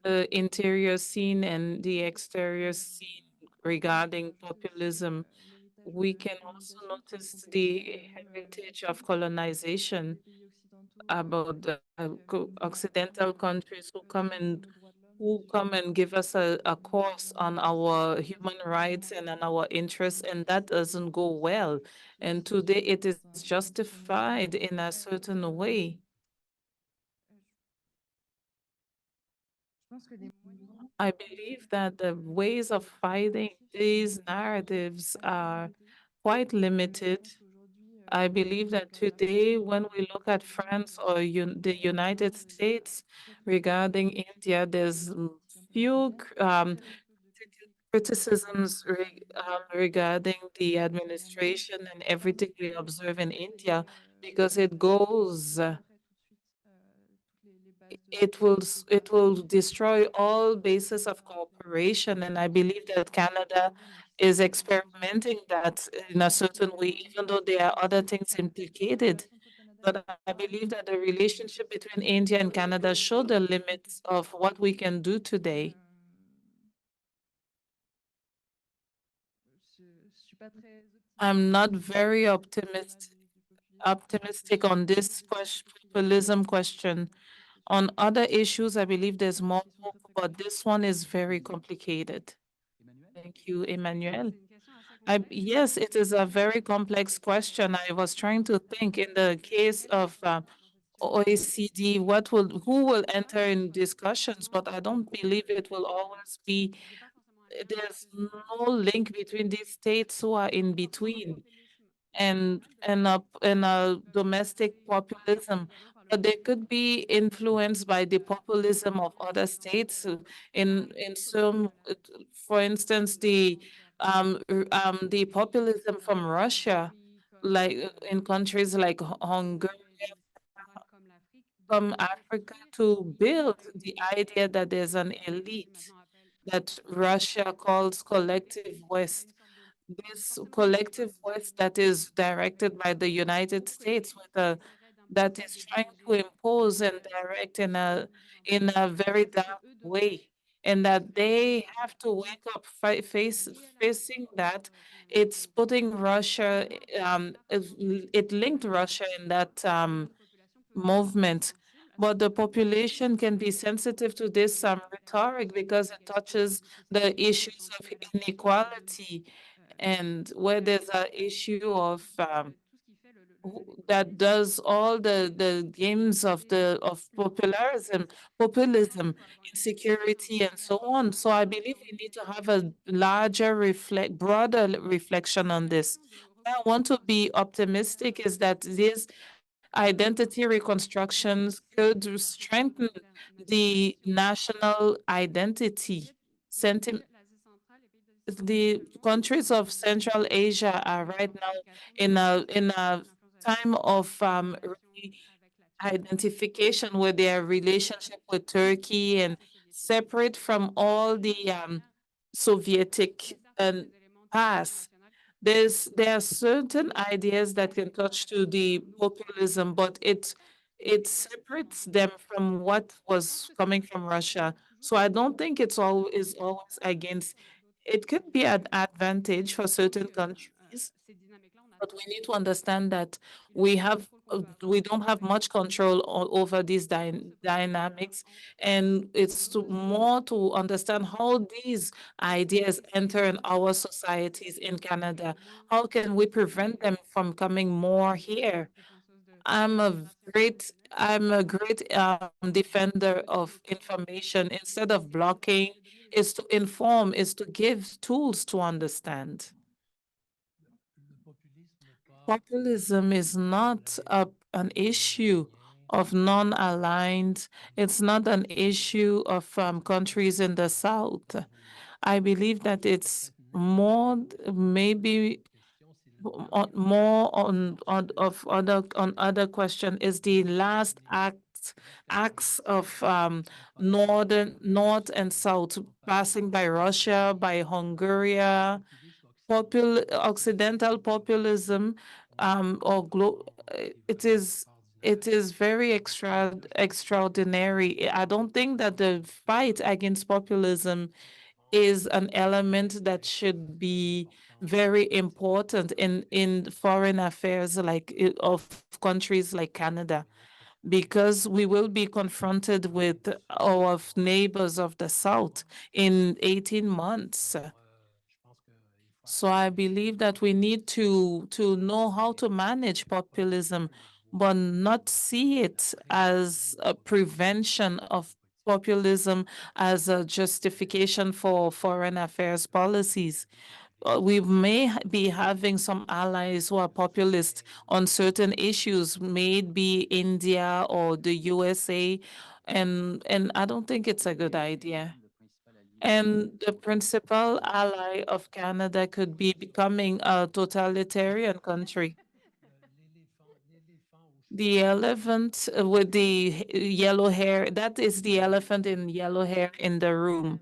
the interior scene and the exterior scene regarding populism. We can also notice the heritage of colonization about the Occidental countries who come and give us a course on our human rights and on our interests, and that doesn't go well. And today it is justified in a certain way. I believe that the ways of fighting these narratives are quite limited. I believe that today, when we look at France or the United States regarding India, there's few criticisms regarding the administration and everything we observe in India, because it will destroy all basis of cooperation. And I believe that Canada is experimenting that in a certain way, even though there are other things implicated. But I believe that the relationship between India and Canada show the limits of what we can do today. I'm not very optimistic on this populism question. On other issues, I believe there's more hope, but this one is very complicated. Thank you, Emmanuel. Yes, it is a very complex question. I was trying to think in the case of OECD, who will enter in discussions, but I don't believe it will always be. There's no link between these states who are in between and a domestic populism, but they could be influenced by the populism of other states. In some, for instance, the populism from Russia like in countries like Hungary, from Africa, to build the idea that there's an elite that Russia calls collective West. This collective West that is directed by the United States with a that is trying to impose and direct in a very dark way, and that they have to wake up facing that. It's putting Russia, it linked Russia in that movement. But the population can be sensitive to this rhetoric because it touches the issues of inequality, and where there's an issue of that does all the games of populism, insecurity, and so on. So I believe we need to have a larger broader reflection on this. Where I want to be optimistic is that these identity reconstructions could strengthen the national identity. The countries of Central Asia are right now in a time of identification with their relationship with Turkey and separate from all the Sovietic past. There are certain ideas that can touch to the populism, but it separates them from what was coming from Russia. So I don't think it's always against. It could be an advantage for certain countries, but we need to understand that we don't have much control over these dynamics, and it's more to understand how these ideas enter in our societies in Canada. How can we prevent them from coming more here? I'm a great defender of information. Instead of blocking, is to inform, is to give tools to understand. Populism is not an issue of non-aligned. It's not an issue of countries in the South. I believe that it's more maybe more on other question is the last acts of north and south, passing by Russia, by Hungary, Occidental populism, it is very extraordinary. I don't think that the fight against populism is an element that should be very important in foreign affairs of countries like Canada, because we will be confronted with our neighbors of the South in 18 months. So I believe that we need to know how to manage populism, but not see it as a prevention of populism as a justification for foreign affairs policies. We may be having some allies who are populist on certain issues, maybe India or the USA, and I don't think it's a good idea. And the principal ally of Canada could be becoming a totalitarian country. The elephant with the yellow hair, that is the elephant in yellow hair in the room.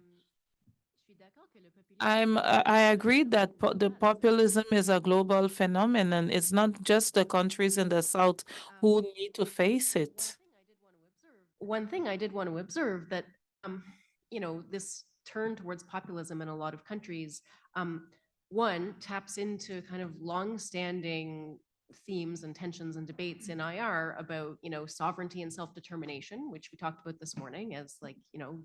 I agree that the populism is a global phenomenon. It's not just the countries in the South who need to face it. One thing I did want to observe that, this turn towards populism in a lot of countries, one taps into kind of long-standing themes and tensions and debates in IR about, sovereignty and self-determination, which we talked about this morning as like,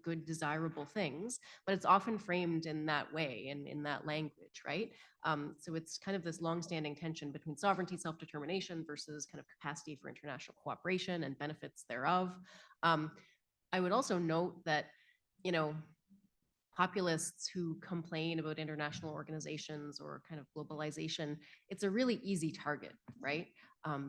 good, desirable things, but it's often framed in that way and in that language, right? So it's kind of this long-standing tension between sovereignty, self-determination versus kind of capacity for international cooperation and benefits thereof. I would also note that, you know, populists who complain about international organizations or kind of globalization, it's a really easy target, right?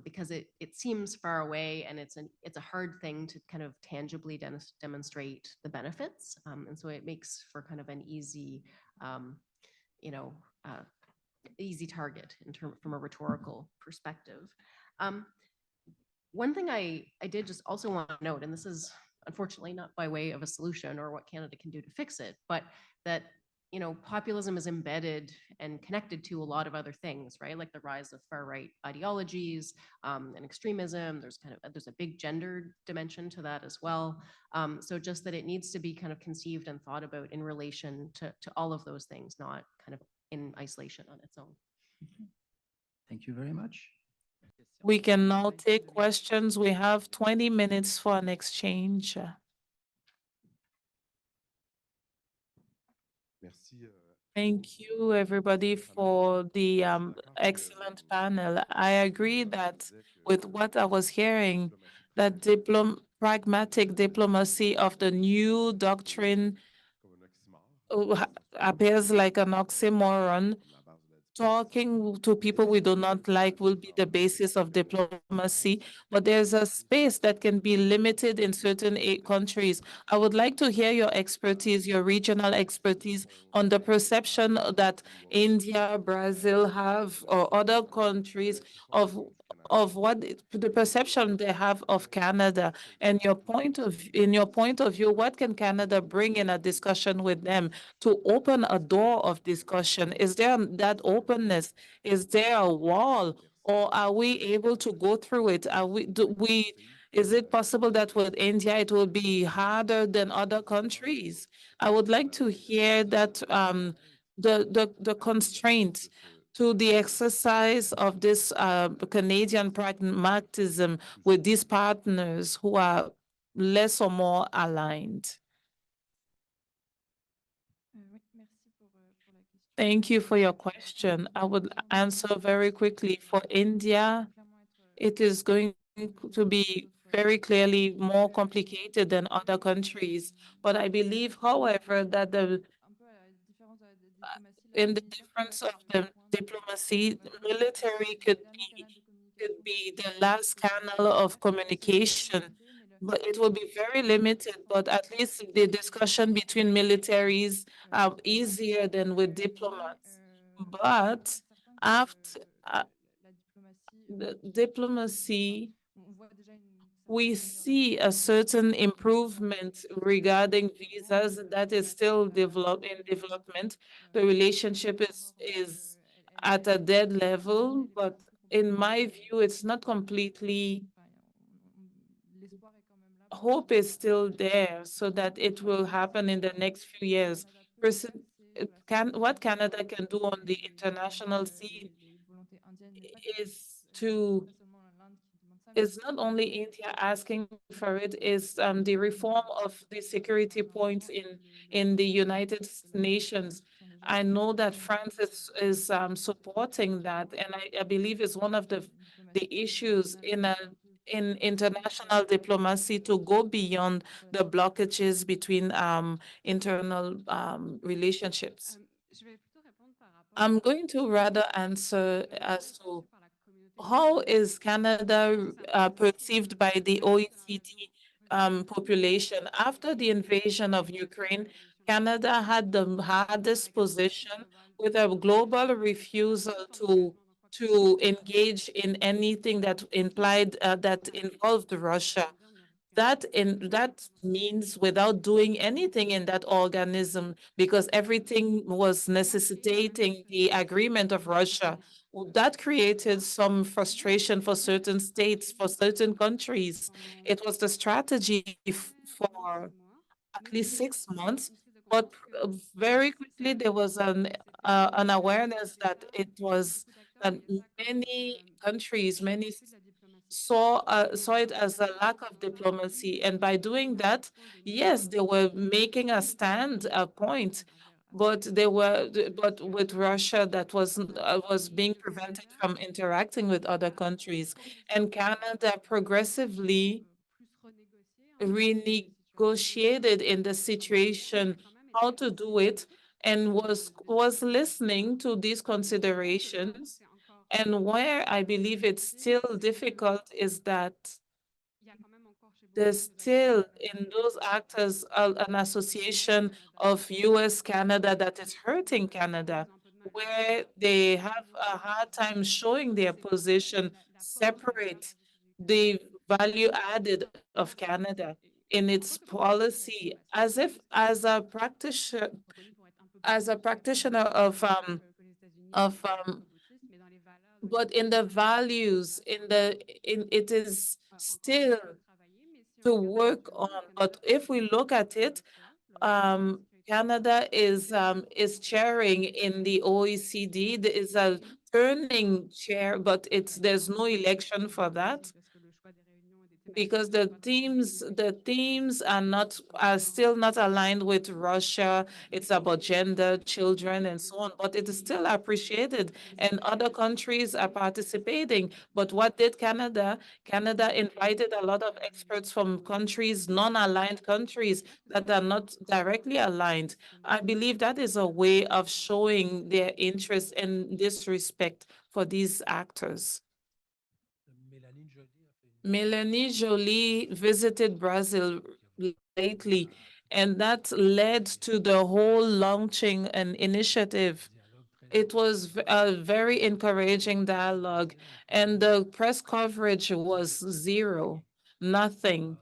Because it seems far away, and it's a hard thing to kind of tangibly demonstrate the benefits, and so it makes for kind of an easy, you know, easy target in term from a rhetorical perspective. One thing I did just also want to note, and this is unfortunately not by way of a solution or what Canada can do to fix it, but that populism is embedded and connected to a lot of other things, right? Like the rise of far right ideologies and extremism. There's a big gender dimension to that as well. So just that it needs to be kind of conceived and thought about in relation to all of those things, not kind of in isolation on its own. Thank you very much. We can now take questions. We have 20 minutes for an exchange. Thank you, everybody, for the excellent panel. I agree that with what I was hearing, that pragmatic diplomacy of the new doctrine appears like an oxymoron. Talking to people we do not like will be the basis of diplomacy, but there's a space that can be limited in certain countries. I would like to hear your expertise, your regional expertise on the perception that India, Brazil have, or other countries of what the perception they have of Canada, and in your point of view, what can Canada bring in a discussion with them to open a door of discussion? Is there that openness? Is there a wall, or are we able to go through it? Is it possible that with India it will be harder than other countries? I would like to hear that the constraints to the exercise of this Canadian pragmatism with these partners who are less or more aligned. Thank you for your question. I would answer very quickly. For India, it is going to be very clearly more complicated than other countries. But I believe, however, that in the difference of the diplomacy, military could be the last channel of communication, but it will be very limited. But at least the discussion between militaries are easier than with diplomats. But after the diplomacy, we see a certain improvement regarding visas that is still in development. The relationship is at a dead level, but in my view, it's not completely. Hope is still there so that it will happen in the next few years. What Canada can do on the international scene is to is not only India asking for it, is the reform of the security points in the United Nations. I know that France is supporting that, and I believe is one of the issues in international diplomacy to go beyond the blockages between internal relationships. I'm going to rather answer as to how is Canada perceived by the OECD population? After the invasion of Ukraine, Canada had the hardest position with a global refusal to engage in anything that implied that involved Russia. That means without doing anything in that organism, because everything was necessitating the agreement of Russia. That created some frustration for certain states, for certain countries. It was the strategy for at least 6 months, but very quickly there was an awareness that that many countries, saw it as a lack of diplomacy, and by doing that, yes, they were making a stand, a point, but with Russia that was being prevented from interacting with other countries, and Canada progressively renegotiated in the situation how to do it, and was listening to these considerations. And where I believe it's still difficult is that there's still in those actors an association of US Canada that is hurting Canada. where they have a hard time showing their position, separate the value added of Canada in its policy as if as a practitioner of but in the values in it is still to work on. But if we look at it, Canada is chairing in the OECD. There is a turning chair, but there's no election for that because the themes are still not aligned with Russia. It's about gender, children, and so on, but it is still appreciated, and other countries are participating. But what did Canada? Canada invited a lot of experts from countries, non-aligned countries that are not directly aligned. I believe that is a way of showing their interest in this respect for these actors. Melanie Jolie visited Brazil lately, and that led to the whole launching an initiative. It was a very encouraging dialogue, and the press coverage was zero, nothing.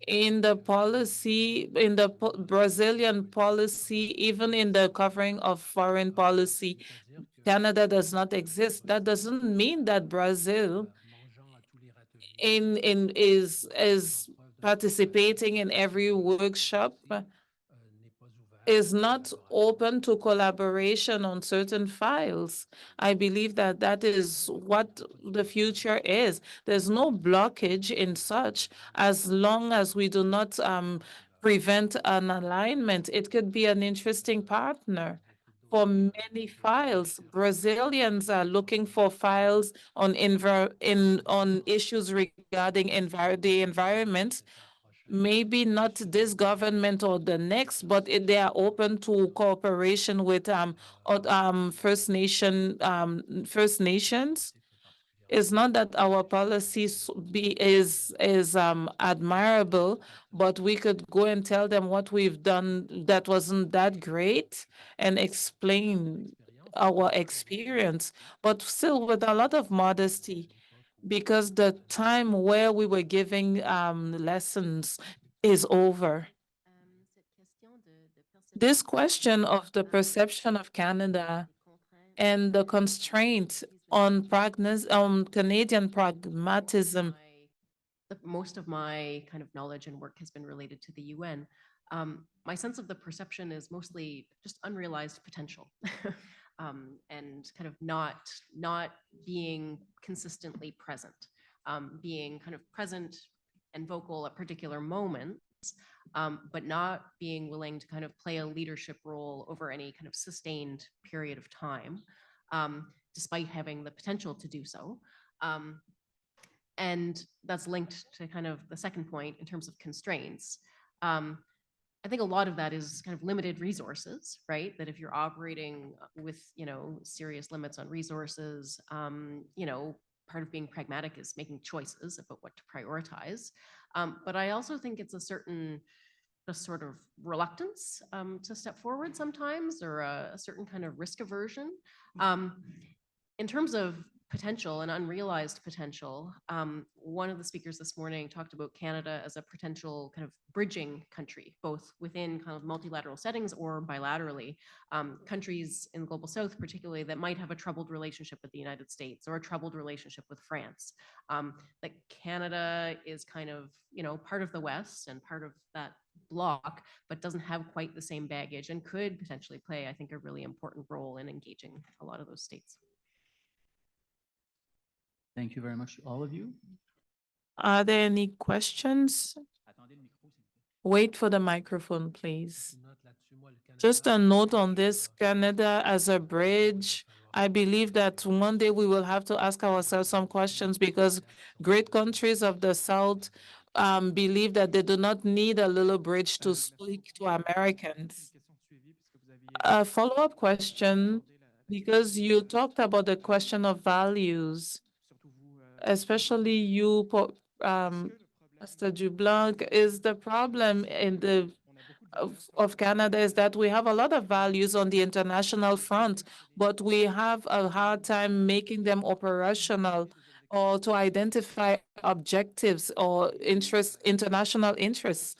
In the policy, in the Brazilian policy, even in the covering of foreign policy, Canada does not exist. That doesn't mean that Brazil is participating in every workshop, is not open to collaboration on certain files. I believe that that is what the future is. There's no blockage in such as long as we do not prevent an alignment. It could be an interesting partner for many files. Brazilians are looking for files on on issues regarding the environment. Maybe not this government or the next, but they are open to cooperation with First Nations. It's not that our policies is admirable, but we could go and tell them what we've done that wasn't that great and explain our experience, but still with a lot of modesty, because the time where we were giving lessons is over. This question of the perception of Canada and the constraint on Canadian pragmatism. Most of my kind of knowledge and work has been related to the UN. My sense of the perception is mostly just unrealized potential. And kind of not being consistently present, being kind of present and vocal at particular moments, but not being willing to kind of play a leadership role over any kind of sustained period of time, despite having the potential to do so. And that's linked to kind of the second point in terms of constraints. I think a lot of that is kind of limited resources, right? That if you're operating with, serious limits on resources, part of being pragmatic is making choices about what to prioritize. But I also think it's a certain just sort of reluctance to step forward sometimes, or a certain kind of risk aversion. In terms of potential and unrealized potential, one of the speakers this morning talked about Canada as a potential kind of bridging country, both within kind of multilateral settings or bilaterally. Countries in the Global South, particularly, that might have a troubled relationship with the United States or a troubled relationship with France. That Canada is kind of, part of the West and part of that bloc, but doesn't have quite the same baggage and could potentially play, I think, a really important role in engaging a lot of those states. Thank you very much, all of you. Are there any questions? Wait for the microphone, please. Just a note on this, Canada as a bridge. I believe that one day we will have to ask ourselves some questions, because great countries of the South believe that they do not need a little bridge to speak to Americans. A follow-up question, because you talked about the question of values, especially you, Mr. Dublanc, is the problem in the of Canada is that we have a lot of values on the international front, but we have a hard time making them operational or to identify objectives or interests, international interests.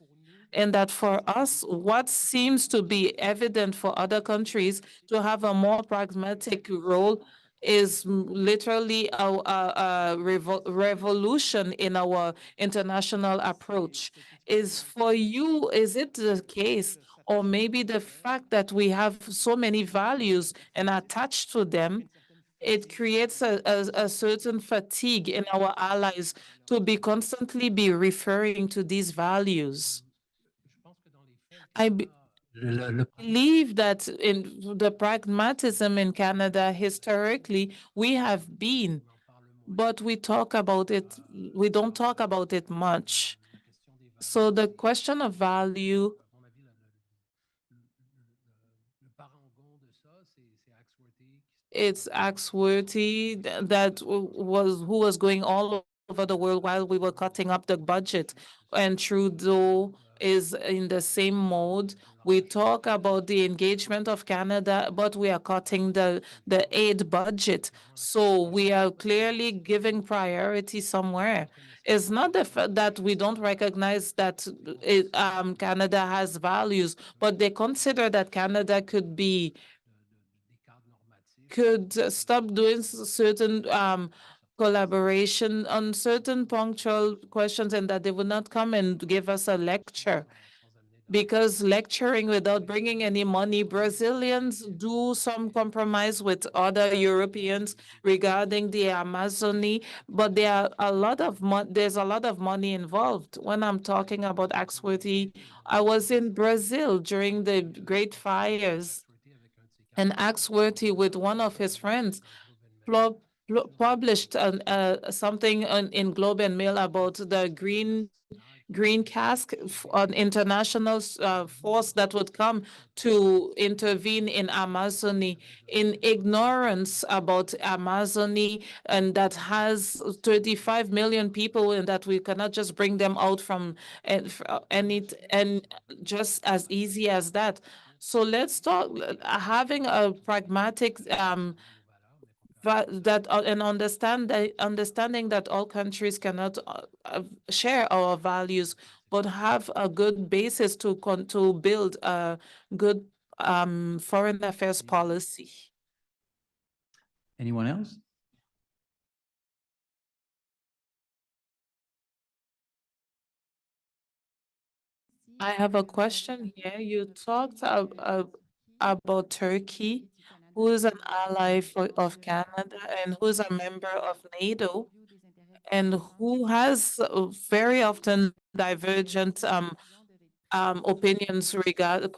And that for us, what seems to be evident for other countries to have a more pragmatic role is literally a revolution in our international approach. Is for you, is it the case, or maybe the fact that we have so many values and attached to them, it creates a certain fatigue in our allies to be constantly be referring to these values? I believe that in the pragmatism in Canada, historically, we have been, but we talk about it, we don't talk about it much. So the question of value, it's Axworthy that was who was going all over the world while we were cutting up the budget, and Trudeau is in the same mode. We talk about the engagement of Canada, but we are cutting the aid budget. So we are clearly giving priority somewhere. It's not the fact that we don't recognize that Canada has values, but they consider that Canada could stop doing certain collaboration on certain punctual questions and that they would not come and give us a lecture. Because lecturing without bringing any money, Brazilians do some compromise with other Europeans regarding the Amazonie, but there are a lot of there's a lot of money involved. When I'm talking about Axworthy, I was in Brazil during the Great Fires, and Axworthy with one of his friends published something in Globe and Mail about the green cask, an international force that would come to intervene in Amazonie, in ignorance about Amazonie, and that has 35 million people, and that we cannot just bring them out from and just as easy as that. So let's talk having a pragmatic and understanding that all countries cannot share our values, but have a good basis to build a good foreign affairs policy. Anyone else? I have a question here. You talked about Turkey, who is an ally of Canada and who's a member of NATO, and who has very often divergent opinions regard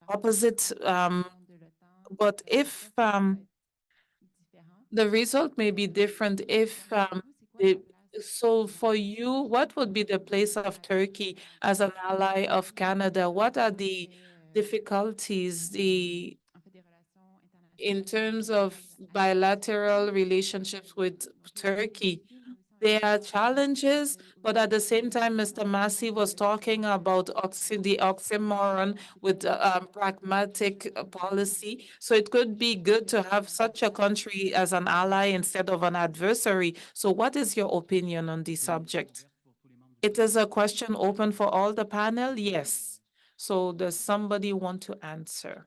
opposite. But if the result may be different, if so for you, what would be the place of Turkey as an ally of Canada? What are the difficulties, in terms of bilateral relationships with Turkey? There are challenges, but at the same time, Mr. Massey was talking about the oxymoron with pragmatic policy. So it could be good to have such a country as an ally instead of an adversary. So what is your opinion on this subject? It is a question open for all the panel? Yes. So does somebody want to answer?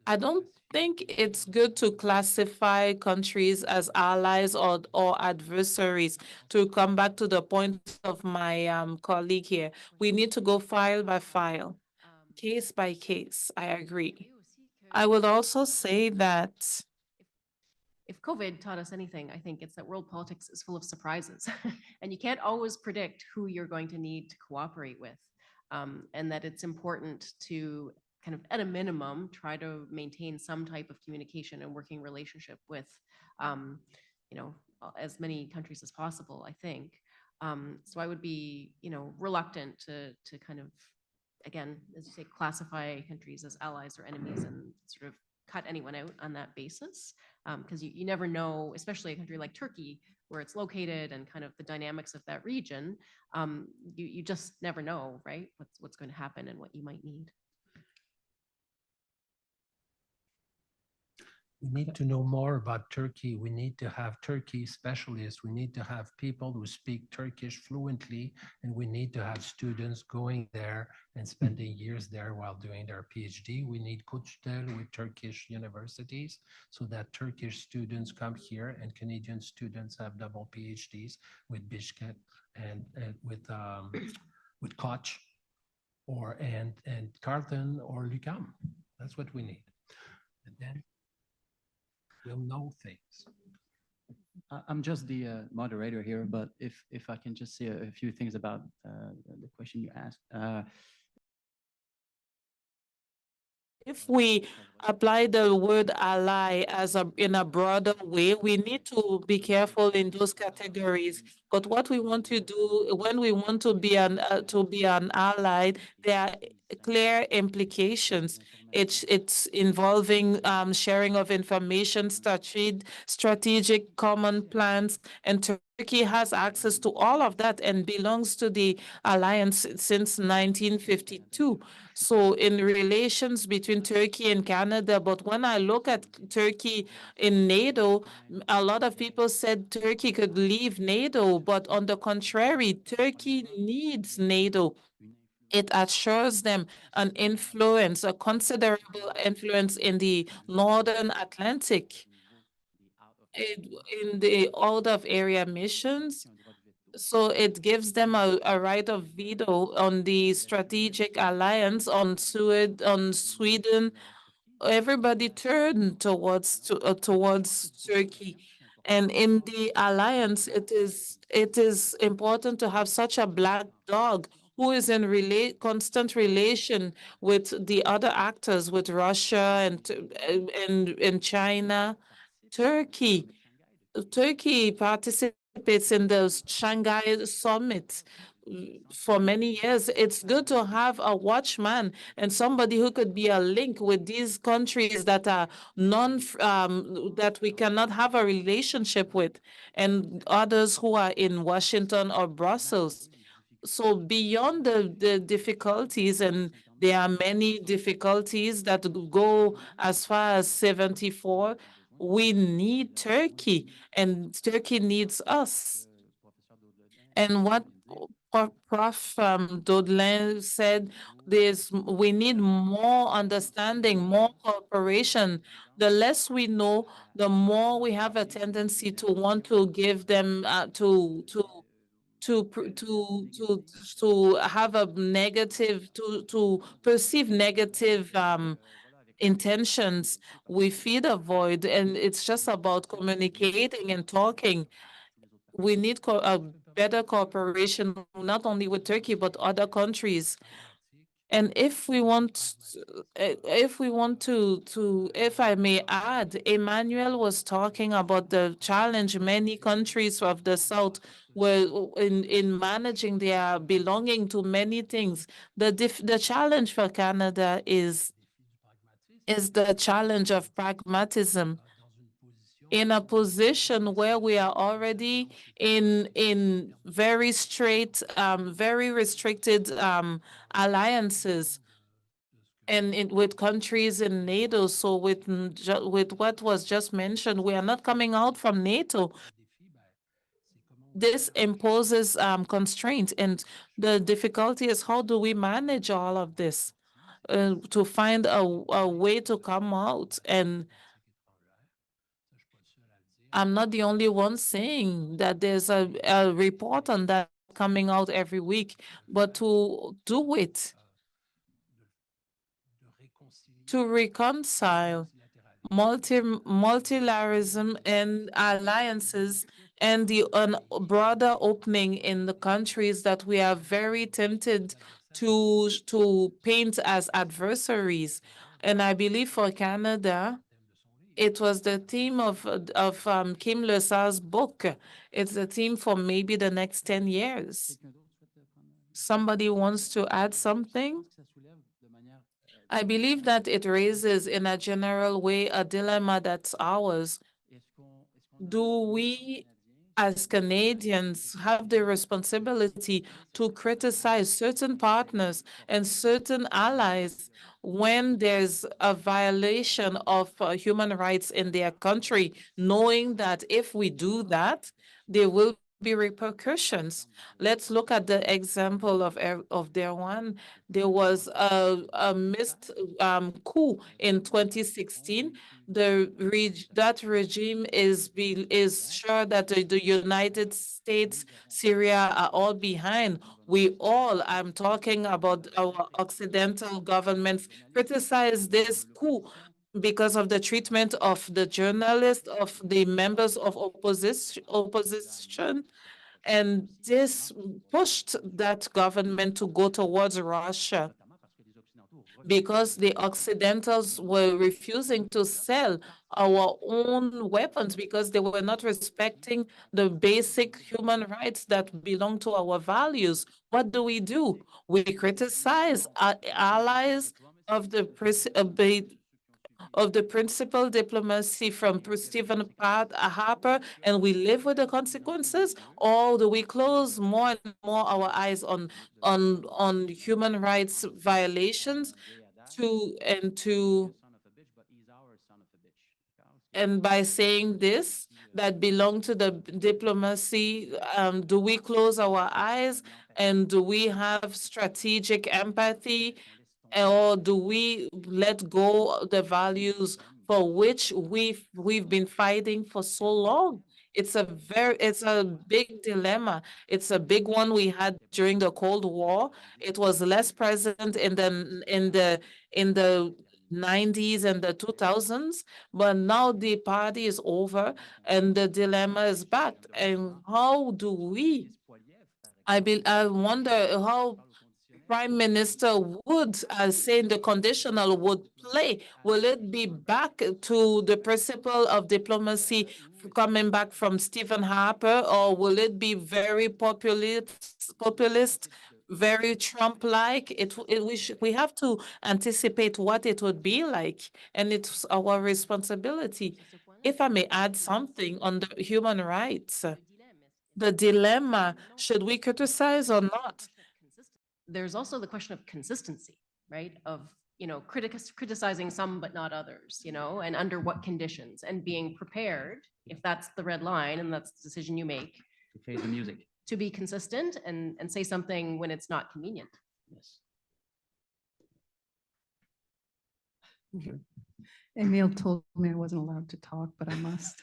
I don't think it's good to classify countries as allies or adversaries. To come back to the point of my colleague here, we need to go file by file, case by case. I agree. I would also say that If COVID taught us anything, I think it's that world politics is full of surprises and you can't always predict who you're going to need to cooperate with. And that it's important to kind of, at a minimum, try to maintain some type of communication and working relationship with, you know, as many countries as possible, I think. So I would be, reluctant to kind of, again, as you say, classify countries as allies or enemies and sort of cut anyone out on that basis, because you never know, especially a country like Turkey, where it's located and kind of the dynamics of that region. You just never know, right? What's going to happen and what you might need. We need to know more about Turkey. We need to have Turkey specialists. We need to have people who speak Turkish fluently, and we need to have students going there and spending years there while doing their PhD. We need Koçtel with Turkish universities so that Turkish students come here and Canadian students have double PhDs with Bishkek and with Koç and Carleton or Lucam. That's what we need. And then we'll know things. I'm just the moderator here, but if I can just say a few things about the question you asked. If we apply the word ally in a broader way, we need to be careful in those categories. But what we want to do when we want to be an ally, there are clear implications. It's involving sharing of information, strategic common plans, and Turkey has access to all of that and belongs to the alliance since 1952. So in relations between Turkey and Canada, but when I look at Turkey in NATO, a lot of people said Turkey could leave NATO, but on the contrary, Turkey needs NATO. It assures them an influence, a considerable influence in the Northern Atlantic, in the out-of-area missions. So it gives them a right of veto on the strategic alliance on Sweden. Everybody turned towards Turkey. And in the alliance, it is important to have such a black dog who is in constant relation with the other actors, with Russia and China. Turkey participates in the Shanghai summit for many years. It's good to have a watchman and somebody who could be a link with these countries that are that we cannot have a relationship with, and others who are in Washington or Brussels. So beyond the difficulties, and there are many difficulties that go as far as 74, we need Turkey, and Turkey needs us. And what Prof. Daudelin said, we need more understanding, more cooperation. The less we know, the more we have a tendency to want to give them to have a negative, to perceive negative intentions. We feed a void, and it's just about communicating and talking. We need a better cooperation, not only with Turkey, but other countries. And if we want, if I may add, Emmanuel was talking about the challenge many countries of the South were in managing their belonging to many things. The challenge for Canada is the challenge of pragmatism. In a position where we are already in very very restricted alliances, and with countries in NATO. So with what was just mentioned, we are not coming out from NATO. This imposes constraints, and the difficulty is how do we manage all of this to find a way to come out. And I'm not the only one saying that. There's a report on that coming out every week, but to do it, to reconcile multilateralism and alliances and the broader opening in the countries that we are very tempted to paint as adversaries. And I believe for Canada, it was the theme of Kim Lesar's book. It's the theme for maybe the next 10 years. Somebody wants to add something? I believe that it raises in a general way a dilemma that's ours. Do we, as Canadians, have the responsibility to criticize certain partners and certain allies when there's a violation of human rights in their country, knowing that if we do that, there will be repercussions? Let's look at the example of there one. There was a missed coup in 2016. That regime is sure that the United States, Syria are all behind. We all, I'm talking about our Occidental governments, criticize this coup because of the treatment of the journalists, of the members of opposition, and this pushed that government to go towards Russia because the Occidentals were refusing to sell our own weapons because they were not respecting the basic human rights that belong to our values. What do? We criticize our allies of the principal diplomacy from Stephen Harper, and we live with the consequences, or do we close more and more our eyes on human rights violations and by saying this that belong to the diplomacy, do we close our eyes and do we have strategic empathy, or do we let go of the values for which we've been fighting for so long? It's a big dilemma. It's a big one we had during the Cold War. It was less present in the 90s and the 2000s, but now the party is over and the dilemma is back. And how do we? I wonder how Prime Minister would, saying the conditional would play. Will it be back to the principle of diplomacy coming back from Stephen Harper, or will it be very populist, very Trump-like? We have to anticipate what it would be like, and it's our responsibility. If I may add something on the human rights, the dilemma, should we criticize or not? There's also the question of consistency, right? Of, criticizing some but not others, and under what conditions, and being prepared, if that's the red line and that's the decision you make, To face the music. to be consistent and say something when it's not convenient. Yes. Emile told me I wasn't allowed to talk, but I must.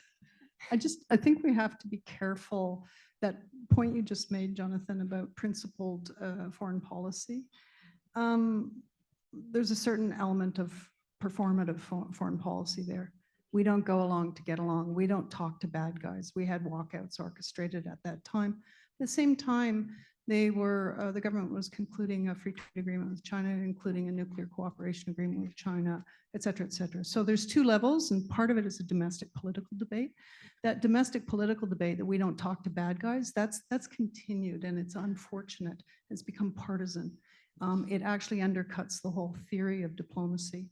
I think we have to be careful. That point you just made, Jonathan, about principled foreign policy. There's a certain element of performative foreign policy there. We don't go along to get along. We don't talk to bad guys. We had walkouts orchestrated at that time. At the same time, the government was concluding a free trade agreement with China, including a nuclear cooperation agreement with China, et cetera, et cetera. So there's two levels, and part of it is a domestic political debate. That domestic political debate that we don't talk to bad guys, that's continued, and it's unfortunate. It's become partisan. It actually undercuts the whole theory of diplomacy.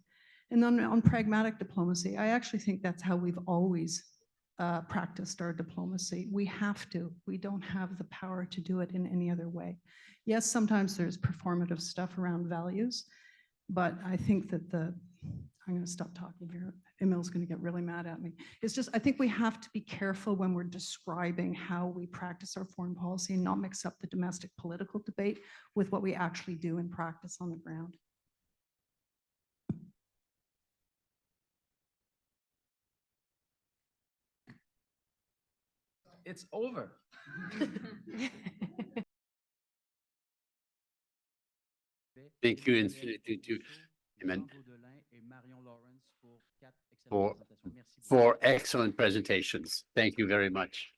And then on pragmatic diplomacy, I actually think that's how we've always practiced our diplomacy. We have to. We don't have the power to do it in any other way. Yes, sometimes there's performative stuff around values, but I think that I'm going to stop talking here. Emile's going to get really mad at me. It's just, I think we have to be careful when we're describing how we practice our foreign policy and not mix up the domestic political debate with what we actually do in practice on the ground. It's over. Thank you infinitely to for excellent presentations. Thank you very much.